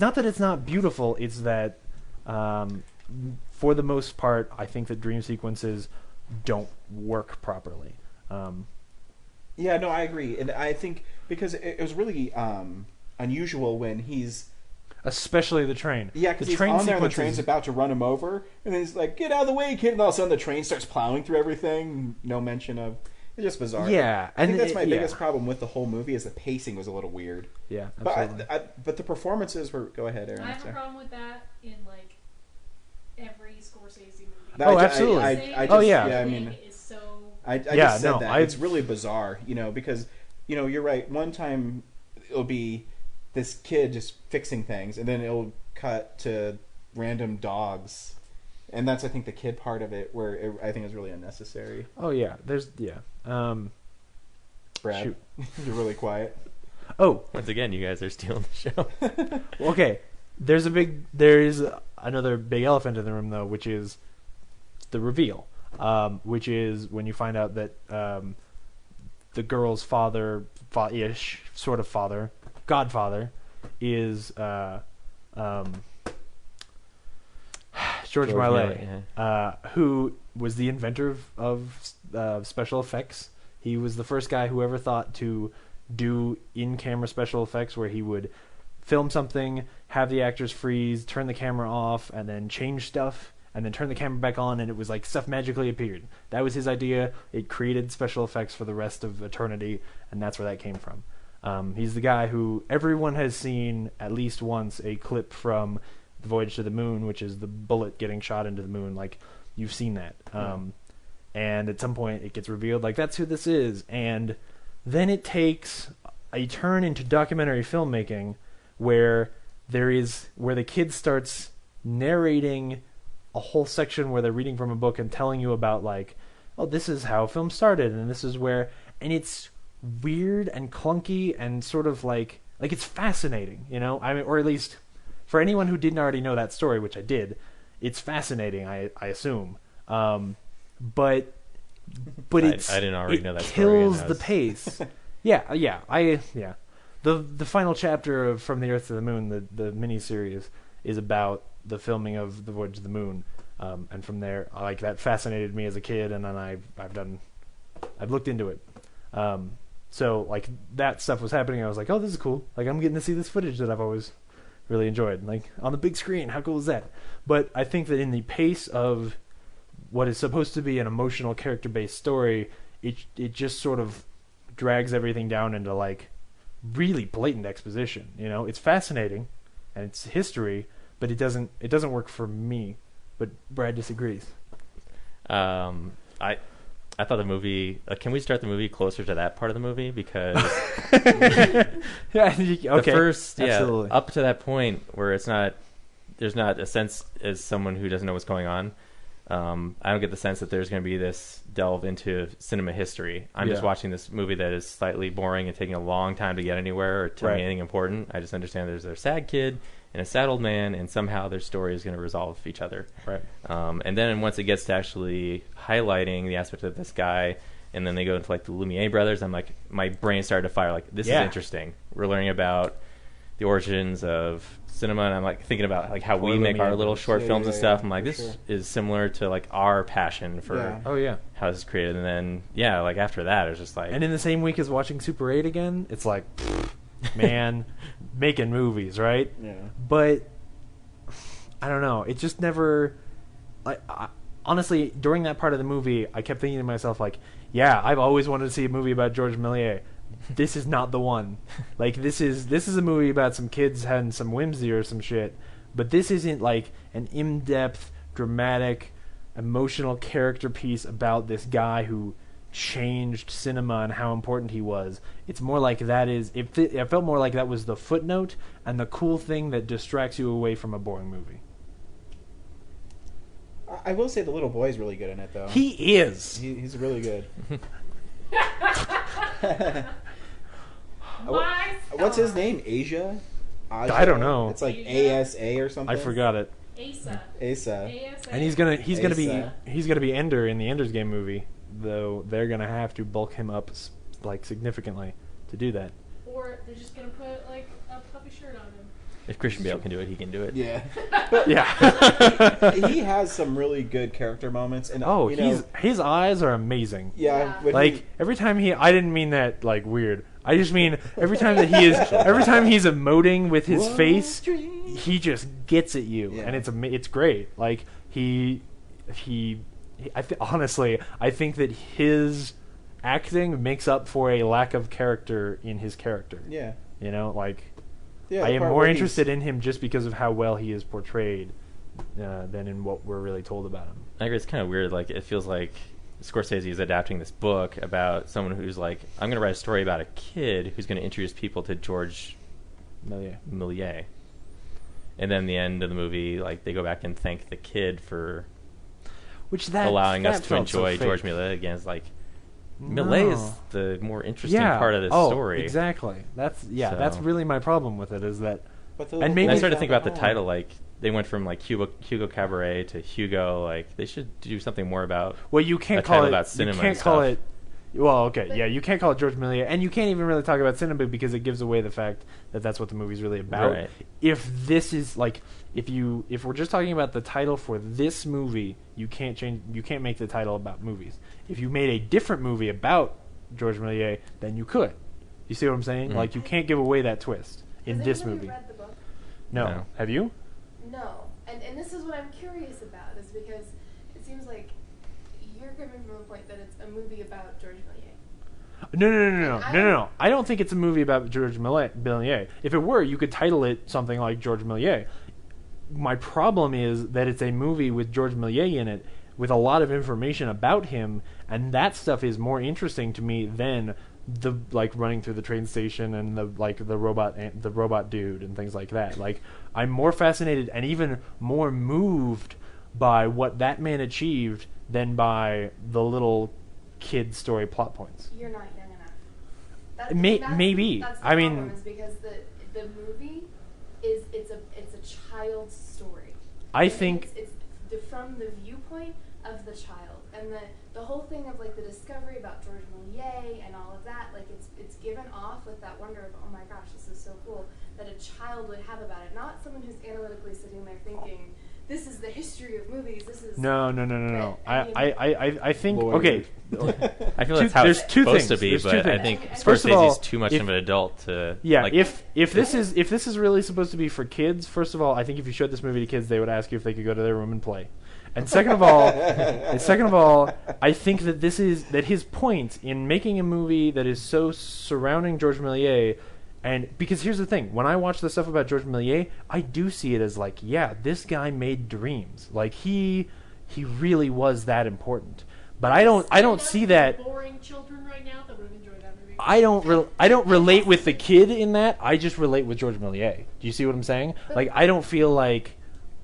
not that it's not beautiful. It's that For the most part, I think that dream sequences don't work properly. Yeah, no, I agree, and I think because it was really unusual when he's. Especially the train. Yeah, because the he's train on there and the sequences- train's about to run him over, and then he's like, "Get out of the way, kid!" And all of a sudden the train starts plowing through everything. No mention of... It's just bizarre. Yeah, I think and that's my yeah. biggest problem with the whole movie is the pacing was a little weird. Yeah, But absolutely. but the performances were... Go ahead, Aaron. I have a sorry. problem with that in like every Scorsese movie. That- Oh, absolutely. I Oh, just, yeah. I mean... is so. I Yeah, just said no, that. It's really bizarre, because, you're right. One time it'll be this kid just fixing things, and then it'll cut to random dogs. And that's, I think, the kid part of it, where I think is really unnecessary. Oh yeah, there's Brad, shoot. you're really quiet. Oh, Once again, you guys are stealing the show. okay. There is another big elephant in the room though, which is the reveal. Which is when you find out that the girl's father-ish sort of father, godfather, is George Millet, who was the inventor of special effects. He was the first guy who ever thought to do in-camera special effects where he would film something, have the actors freeze, turn the camera off, and then change stuff, and then turn the camera back on, and it was like stuff magically appeared. That was his idea. It created special effects for the rest of eternity, and that's where that came from. He's the guy who everyone has seen at least once a clip from The Voyage to the Moon, which is the bullet getting shot into the moon. Like, you've seen that. And at some point it gets revealed, like, that's who this is. And then it takes a turn into documentary filmmaking where the kid starts narrating a whole section where they're reading from a book and telling you about, like, oh, this is how film started, and this is where... And it's weird and clunky and sort of like it's fascinating, I mean, or at least for anyone who didn't already know that story, which I did, it's fascinating, I assume. But it's... I didn't already it know that story, kills and the pace. Yeah. The final chapter of From the Earth to the Moon, the miniseries, is about the filming of The Voyage to the Moon, and from there, like, that fascinated me as a kid, and then I've looked into it. So, like, that stuff was happening. I was like, oh, this is cool. Like, I'm getting to see this footage that I've always really enjoyed. Like, on the big screen, how cool is that? But I think that in the pace of what is supposed to be an emotional character-based story, it just sort of drags everything down into, like, really blatant exposition. It's fascinating, and it's history, but it doesn't work for me. But Brad disagrees. I thought the movie... can we start the movie closer to that part of the movie? Because Yeah, okay. the first... Absolutely. Up to that point where there's not a sense as someone who doesn't know what's going on. I don't get the sense that there's going to be this delve into cinema history. I'm just watching this movie that is slightly boring and taking a long time to get anywhere or tell me anything important. I just understand there's a sad kid and a sad old man, and somehow their story is going to resolve each other. Right. And then once it gets to actually highlighting the aspect of this guy, and then they go into, like, the Lumiere brothers, I'm like, my brain started to fire. Like, this is interesting. We're learning about the origins of cinema, and I'm, like, thinking about, like, how we make our little short films and stuff. I'm like, this is similar to, like, our passion for how this is created. And then like, after that, it was just like... And in the same week as watching Super 8 again, it's like, man, making movies, right? Yeah. But I don't know. It just never... honestly, during that part of the movie, I kept thinking to myself, like, yeah, I've always wanted to see a movie about George Méliès. This is not the one. Like, this is a movie about some kids having some whimsy or some shit, but this isn't like an in-depth, dramatic, emotional character piece about this guy who changed cinema and how important he was. It's more like that is... It felt more like that was the footnote and the cool thing that distracts you away from a boring movie. I will say the little boy's really good in it, though. He is. He's really good. What's his name? Asia? I don't know. It's like Asia? ASA or something. I forgot it. Asa. And he's gonna Asa. be Ender in the Ender's Game movie, though they're gonna have to bulk him up like significantly to do that. Or they're just gonna put like a puffy shirt on him. If Christian Bale can do it, he can do it. Yeah, Yeah. he has some really good character moments, and Oh, you know, his eyes are amazing. yeah, when Like he- every time I didn't mean that like weird. I just mean every time he's emoting with his face, he just gets at you, Yeah. and it's great. Like honestly, I think that his acting makes up for a lack of character in his character. yeah, You know, like yeah. I the am part more where he's- interested in him just because of how well he is portrayed than in what we're really told about him. I agree. It's kind of weird. Like, it feels like Scorsese is adapting this book about someone who's like, I'm going to write a story about a kid who's going to introduce people to George Méliès. And then the end of the movie, like, they go back and thank the kid for allowing us to enjoy George Méliès again. It's like, Méliès is the more interesting part of this story. Exactly. That's really my problem with it, is that But and maybe I started to think about the title, like, they went from like Hugo Cabaret to Hugo. Like, they should do something more about. Well, you can't a call title it. about cinema You can't and call stuff. it. Well, okay, yeah, you can't call it George Méliès, and you can't even really talk about cinema because it gives away the fact that that's what the movie's really about. Right. If this is like, if we're just talking about the title for this movie, you can't make the title about movies. If you made a different movie about George Méliès, then you could. You see what I'm saying? Mm-hmm. Like, you can't give away that twist in Has this anybody movie. read the book? No. Have you? No. And this is what I'm curious about, is because it seems like you're coming from a point that it's a movie about George Méliès. No. I don't think it's a movie about George Méliès. If it were, you could title it something like George Méliès. My problem is that it's a movie with George Méliès in it, with a lot of information about him, and that stuff is more interesting to me than the like running through the train station and the robot dude and things like that. Like, I'm more fascinated and even more moved by what that man achieved than by the little kid story plot points. You're not young enough. Maybe. That's the I mean, problem, is because the movie it's a child's story. I And think it's from the viewpoint of the child, and the whole thing of like the discovery about George Méliès and all of that, like it's given off with that wonder of, oh my gosh, this is so cool, that a child would have about it, not someone who's analytically sitting there thinking, this is the history of movies. This is no. But, I mean, I think Lord. okay. I feel that's how there's it's two supposed things. to be, There's two but I things. think First of all, Scorsese's too much of an adult to. Yeah, like, if this is really supposed to be for kids, first of all, I think if you showed this movie to kids, they would ask you if they could go to their room and play. And second of all, I think that that his point in making a movie that is so surrounding George Méliès, and because here's the thing, when I watch the stuff about George Méliès, I do see it as like, yeah, this guy made dreams. Like he really was that important. But I don't see that. Boring children right now that would enjoy that movie. I don't relate with the kid in that. I just relate with George Méliès. Do you see what I'm saying? Like, I don't feel like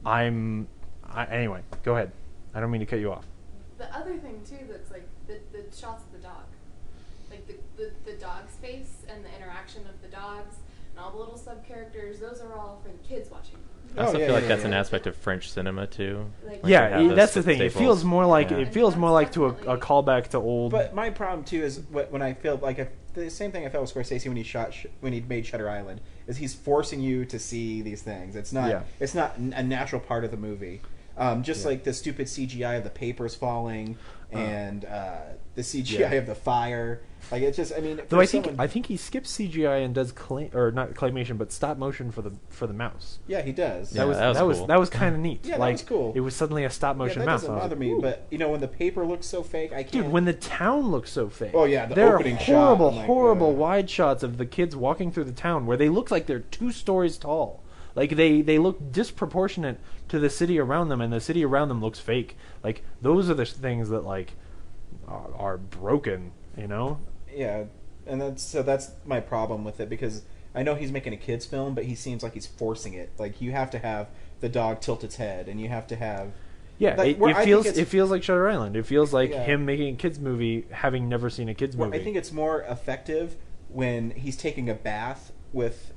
anyway, go ahead. I don't mean to cut you off. The other thing too that's like the shots of the dog, like the dog's face and the interaction of the dogs and all the little sub characters. Those are all for the kids watching. I also yeah, feel like yeah, that's yeah. an aspect of French cinema too. Like, Like, they have those That's the thing. It staples. feels more like Yeah. it feels more like to a Definitely. callback to old. But my problem too is when I feel like the same thing I felt with Scorsese when he made Shutter Island, is he's forcing you to see these things. It's not a natural part of the movie. Like the stupid CGI of the papers falling and the CGI of the fire. Like, it's just, I mean, Though I think he skips CGI and does not claymation, but stop motion for the mouse. yeah, he does. Yeah, that was cool. That was kind of neat. Yeah, that like, was cool. It was suddenly a stop motion that mouse. doesn't and I was bother like, me. "Ooh." But when the paper looks so fake, I can't. Dude, when the town looks so fake. Oh, yeah, the there opening are shot, horrible, I'm like, horrible ugh. wide shots of the kids walking through the town where they look like they're 2 stories tall. Like they look disproportionate to the city around them, and the city around them looks fake. Like, those are the things that like are broken, you know? Yeah, and that's my problem with it, because I know he's making a kids film, but he seems like he's forcing it. Like, you have to have the dog tilt its head, and you have to have It I feels think it feels like Shutter Island. It feels like Yeah. him making a kids movie, having never seen a kids movie. I think it's more effective when he's taking a bath with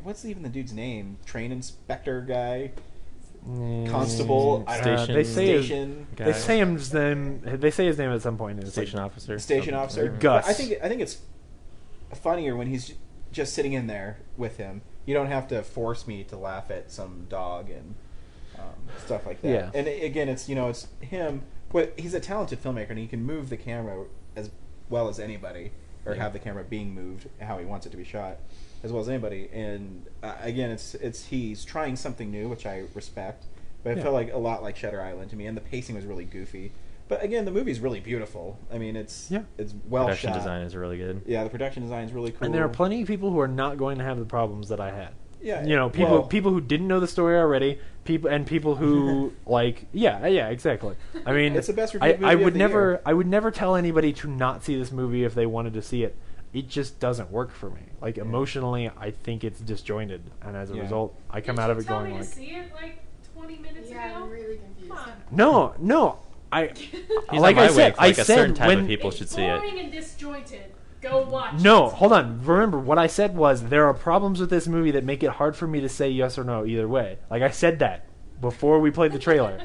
what's even the dude's name? Train inspector guy, constable. I don't know. Station. They say his, Station. they say his name. They say his name at some point. It's Station like, officer. Station officer. Gus. But I think it's funnier when he's just sitting in there with him, You don't have to force me to laugh at some dog and stuff like that. Yeah. And again, it's it's him. But he's a talented filmmaker, and he can move the camera as well as anybody, or have the camera being moved how he wants it to be shot, as well as anybody. And again, he's trying something new, which I respect. But it felt like a lot like Shutter Island to me, and the pacing was really goofy. But again, the movie's really beautiful. I mean, it's well Production shot. design is really good. Yeah, the production design is really cool. And there are plenty of people who are not going to have the problems that I had. Yeah, people who didn't know the story already, people who exactly. I mean, it's the best reviewed movie I would of the year. I would never tell anybody to not see this movie if they wanted to see it. It just doesn't work for me. Like emotionally, I think it's disjointed, and as a result, I come out of it going Did you like, tell me to see it like 20 minutes ago? I'm really confused. Come on. no. I He's like on my I said, wave. Like I a said certain type when of people should see it. Boring and disjointed. Go watch No, it. hold on. Remember, what I said was there are problems with this movie that make it hard for me to say yes or no either way. Like, I said that before we played the trailer.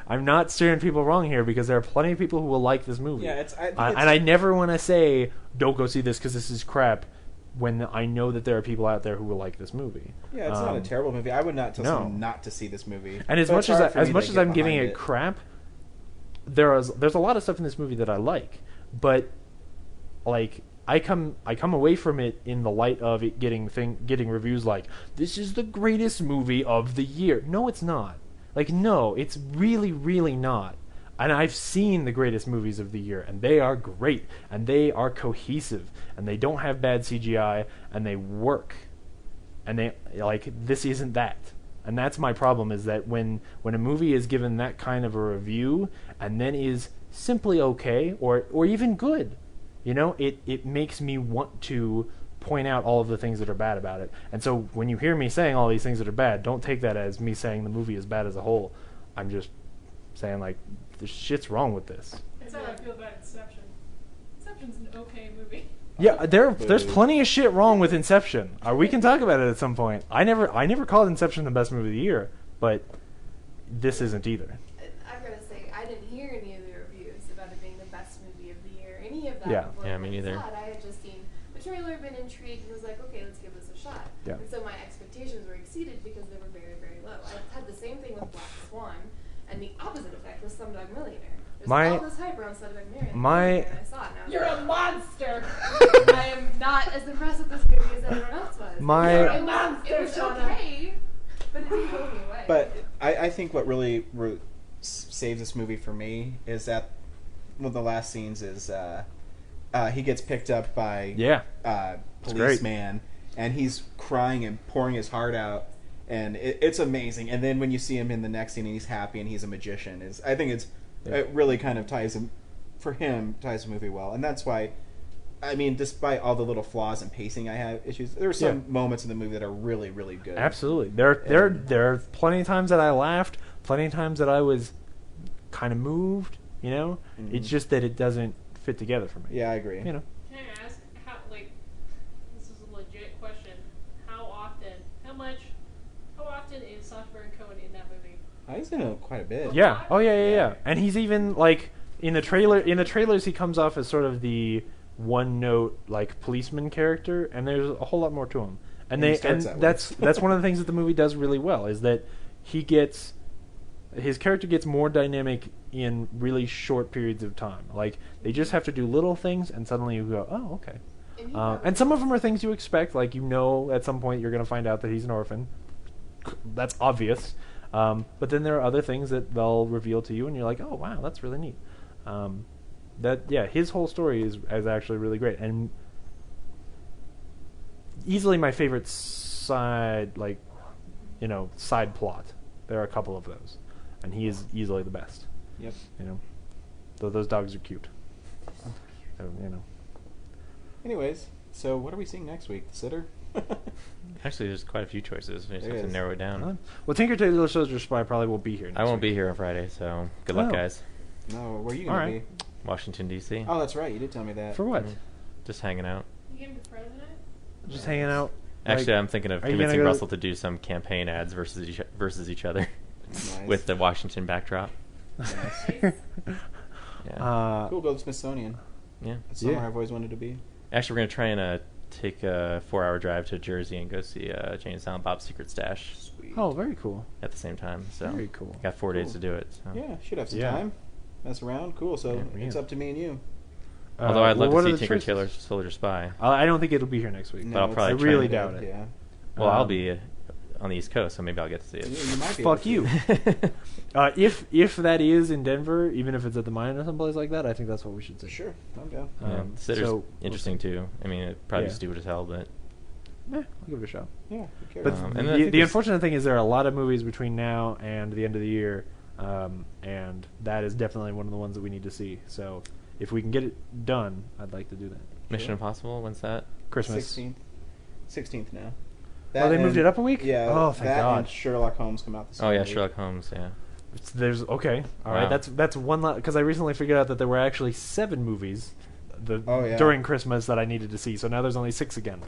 I'm not steering people wrong here because there are plenty of people who will like this movie. Yeah, and I never want to say, don't go see this because this is crap, when I know that there are people out there who will like this movie. Yeah, it's not a terrible movie. I would not tell no. someone not to see this movie. And as But much it's hard as for me to get I'm giving behind it crap, there's a lot of stuff in this movie that I like, but like I come away from it in the light of it getting reviews like this is the greatest movie of the year. No, it's not. Like, no, it's really, really not. And I've seen the greatest movies of the year, and they are great, and they are cohesive, and they don't have bad CGI, and they work. And they this isn't that. And that's my problem, is that when a movie is given that kind of a review and then is simply okay or even good, it makes me want to point out all of the things that are bad about it. And so when you hear me saying all these things that are bad, don't take that as me saying the movie is bad as a whole. I'm just saying, like, the shit's wrong with this. That's how I feel about Inception. Inception's an okay movie. Yeah, there's plenty of shit wrong with Inception. We can talk about it at some point. I never called Inception the best movie of the year, but this isn't either. I've got to say, I didn't hear any of the reviews about it being the best movie of the year. Any of that. Yeah. Before Yeah, me neither. I had just seen the trailer, been intrigued, and was like, okay, let's give this a shot. Yeah. And so my expectations were exceeded because they were very, very low. I had the same thing with Black Swan, and the opposite effect with Slumdog Millionaire. There's all this hype around Slumdog Millionaire, and I saw it, and I was You're like, a monster! I am not as impressed with this movie as everyone else was. My- You're a It monster, was Shauna. okay, but it didn't blow me away. But I think what really saves this movie for me is that one of the last scenes is he gets picked up by policeman, and he's crying and pouring his heart out, and it's amazing. And then when you see him in the next scene and he's happy and he's a magician, I think it really kind of ties the movie well. And that's why, I mean, despite all the little flaws and pacing I have issues, there are some moments in the movie that are really, really good. Absolutely. There are plenty of times that I laughed, plenty of times that I was kind of moved, Mm-hmm. It's just that it doesn't fit together for me. Yeah, I agree. Can I ask, this is a legit question, how often is Sacha Baron Cohen in that movie? He's in it quite a bit. Yeah. Oh, yeah. And he's even, like, in the trailers he comes off as sort of the one-note, like, policeman character, and there's a whole lot more to him. And that's one of the things that the movie does really well, is that his character gets more dynamic in really short periods of time. Like, they just have to do little things, and suddenly you go, oh, okay. And some of them are things you expect, like, at some point you're going to find out that he's an orphan. That's obvious. But then there are other things that they'll reveal to you, and you're like, oh, wow, that's really neat. His whole story is actually really great, and easily my favorite side plot. There are a couple of those, and he is easily the best. Yep. Though those dogs are cute. Anyways, so what are we seeing next week? The Sitter? Actually, there's quite a few choices. We just have to narrow it down. Well, Tinker Tailor Soldier Spy probably will be here next I won't week. be here on Friday, so good luck, guys. No, where are you going to be? Washington, D.C. Oh, that's right. You did tell me that. For what? Just hanging out. You gave him the president? Just hanging out. Actually, I'm thinking of are you convincing gonna go Russell to do some campaign ads versus each other Nice. with the Washington backdrop. Nice. Yeah. Cool, go to the Smithsonian. Yeah. That's somewhere I've always wanted to be. Actually, we're going to try and take a 4-hour drive to Jersey and go see Jane and Silent Bob's Secret Stash Sweet. Oh, very cool. at the same time. So Very cool. got 4 days to do it. So. Yeah, should have some Yeah. time. Mess around. Cool. So Yeah, it's up to me and you. Although I'd love what are to the see Tinker choices? Tailor Soldier Spy. I don't think it'll be here next week. But I'll it's- probably I try really and- doubt it. Yeah. Well, I'll Um, be on the East Coast, so maybe I'll get to see it. You might be Fuck able you. to. If that is in Denver, even if it's at the mine or someplace like that, I think that's what we should say. Sure. I'm down. Yeah, Sitter's so interesting too. I mean, it'd probably be Yeah. stupid as hell, but I'll give it a shot. Yeah. Who cares? But and I the think there's- unfortunate thing is there are a lot of movies between now and the end of the year, and that is definitely one of the ones that we need to see. So if we can get it done, I'd like to do that. Mission Impossible, when's that? Christmas. 16th now. Oh, they moved and- it up a week? Yeah. Oh, thank that God. and Sherlock Holmes come out the same Oh yeah, week. Sherlock Holmes. Yeah. There's okay. All right. Wow. That's one because I recently figured out that there were actually 7 movies yeah. during Christmas that I needed to see. So now there's only 6 again.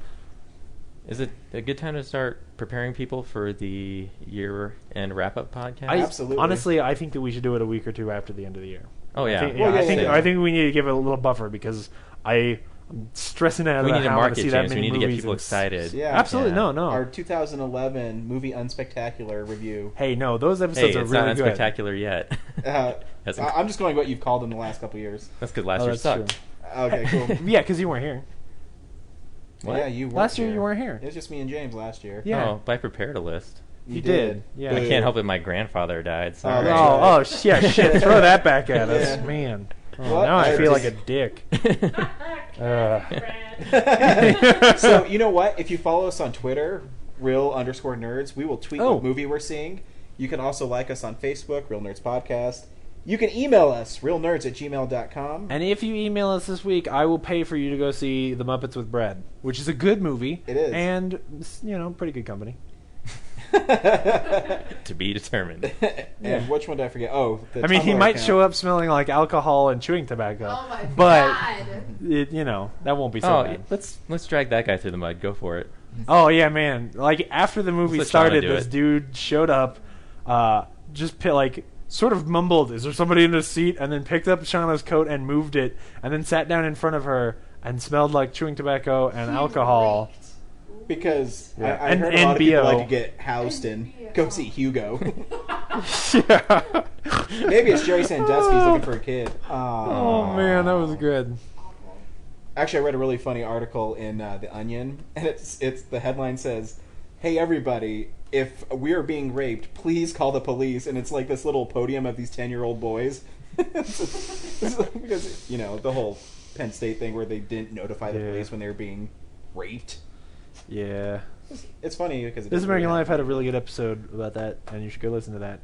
Is it a good time to start preparing people for the year-end wrap-up podcast? Absolutely. Honestly, I think that we should do it a week or two after the end of the year. Oh yeah. I think, Well, I yeah, think yeah. I think we need to give it a little buffer because I'm stressing out we about need to how I market, see James. that We many need to get movies people and excited. Yeah. Absolutely, no. Our 2011 movie Unspectacular review. Hey, no, those Hey, episodes are it's really not good. spectacular yet. That's I'm just going what you've called them the last couple years. That's because last Oh, year that's sucked. true. Okay, cool. Yeah, because you weren't here. What? Yeah, you weren't Last year here. you weren't here. It was just me and James last year. Yeah. Oh, but I prepared a list. You did. Yeah. I Boo. can't help it. My grandfather died. So Oh, Oh, that's right. oh, yeah, shit. Throw that back at us, Yeah. man. Oh, What? now I I feel just- like a dick. Brad. So you know what? If you follow us on Twitter, real_nerds, we will tweet Oh. what movie we're seeing. You can also like us on Facebook, Real Nerds Podcast. You can email us, realnerds@gmail.com. And if you email us this week, I will pay for you to go see The Muppets with Brad, which is a good movie. It is. And, pretty good company. to be determined. And which one did I forget? Oh, the I mean, he Tumblr might account. show up smelling like alcohol and chewing tobacco. Oh my but God. that won't be so Oh, bad. let's drag that guy through the mud. Go for it. Oh yeah, man! Like after the movie Let's let Shauna started, do this it. dude showed up, sort of mumbled, "Is there somebody in the seat?" and then picked up Shauna's coat and moved it, and then sat down in front of her and smelled like chewing tobacco and alcohol. Because Yeah. I And- heard a and lot of people BO. like to get housed and go see Hugo. Yeah. Maybe it's Jerry Sandusky's looking for a kid. Oh man, that was good. Actually, I read a really funny article in The Onion, and it's the headline says, "Hey everybody, if we are being raped, please call the police." And it's like this little podium of these 10-year-old boys. Because, the whole Penn State thing where they didn't notify the Yeah. police when they were being raped. Yeah. It's funny because it This doesn't American really Life had a happen. really good episode about that, and you should go listen to that.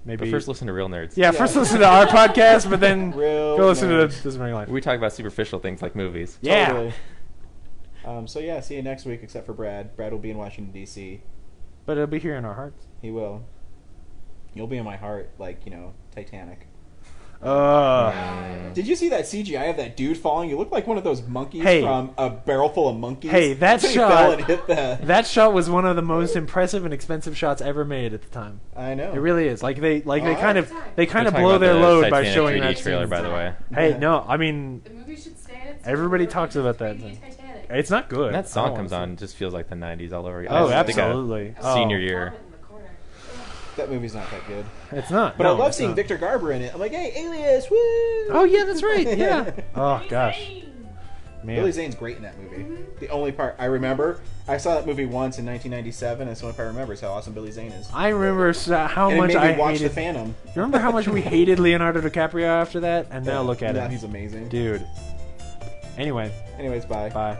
Maybe But first, listen to Real Nerds. Yeah, first listen to our podcast, but then Real go listen Nerds. to This American Life. We talk about superficial things like movies. Yeah. Totally. So yeah, see you next week. Except for Brad. Brad will be in Washington D.C. But it'll be here in our hearts. He will. You'll be in my heart, like Titanic. Did you see that CGI of that dude falling? You look like one of those monkeys Hey. from A Barrel Full of Monkeys. Hey, that He shot- fell and hit the. That shot was one of the most impressive and expensive shots ever made at the time. I know. It really is. Like they Oh, kind of They're blow talking their about the load by Titanic showing 3D that trailer, scene. by the way. Hey, no, I mean The movie should stay in its everybody own talks about that. 3D Titanic. It's not good. When that I don't song wanna comes see on, it. it just feels like the 90s all over again. Oh, I think absolutely. Senior Oh. year. Vomit in the corner. That movie's not that good. It's not. But no, I love it's seeing not. Victor Garber in it. I'm like, hey, Alias, woo! Oh yeah, that's right. Yeah. Oh gosh, man. Billy Zane's great in that movie. The only part I remember, I saw that movie once in 1997, and that's the only part I remember is how awesome Billy Zane is. I remember how And it much made me I watch hated. The Phantom. You remember how much we hated Leonardo DiCaprio after that, and now look at now him, he's amazing. dude. Anyway, Anyways, bye. bye.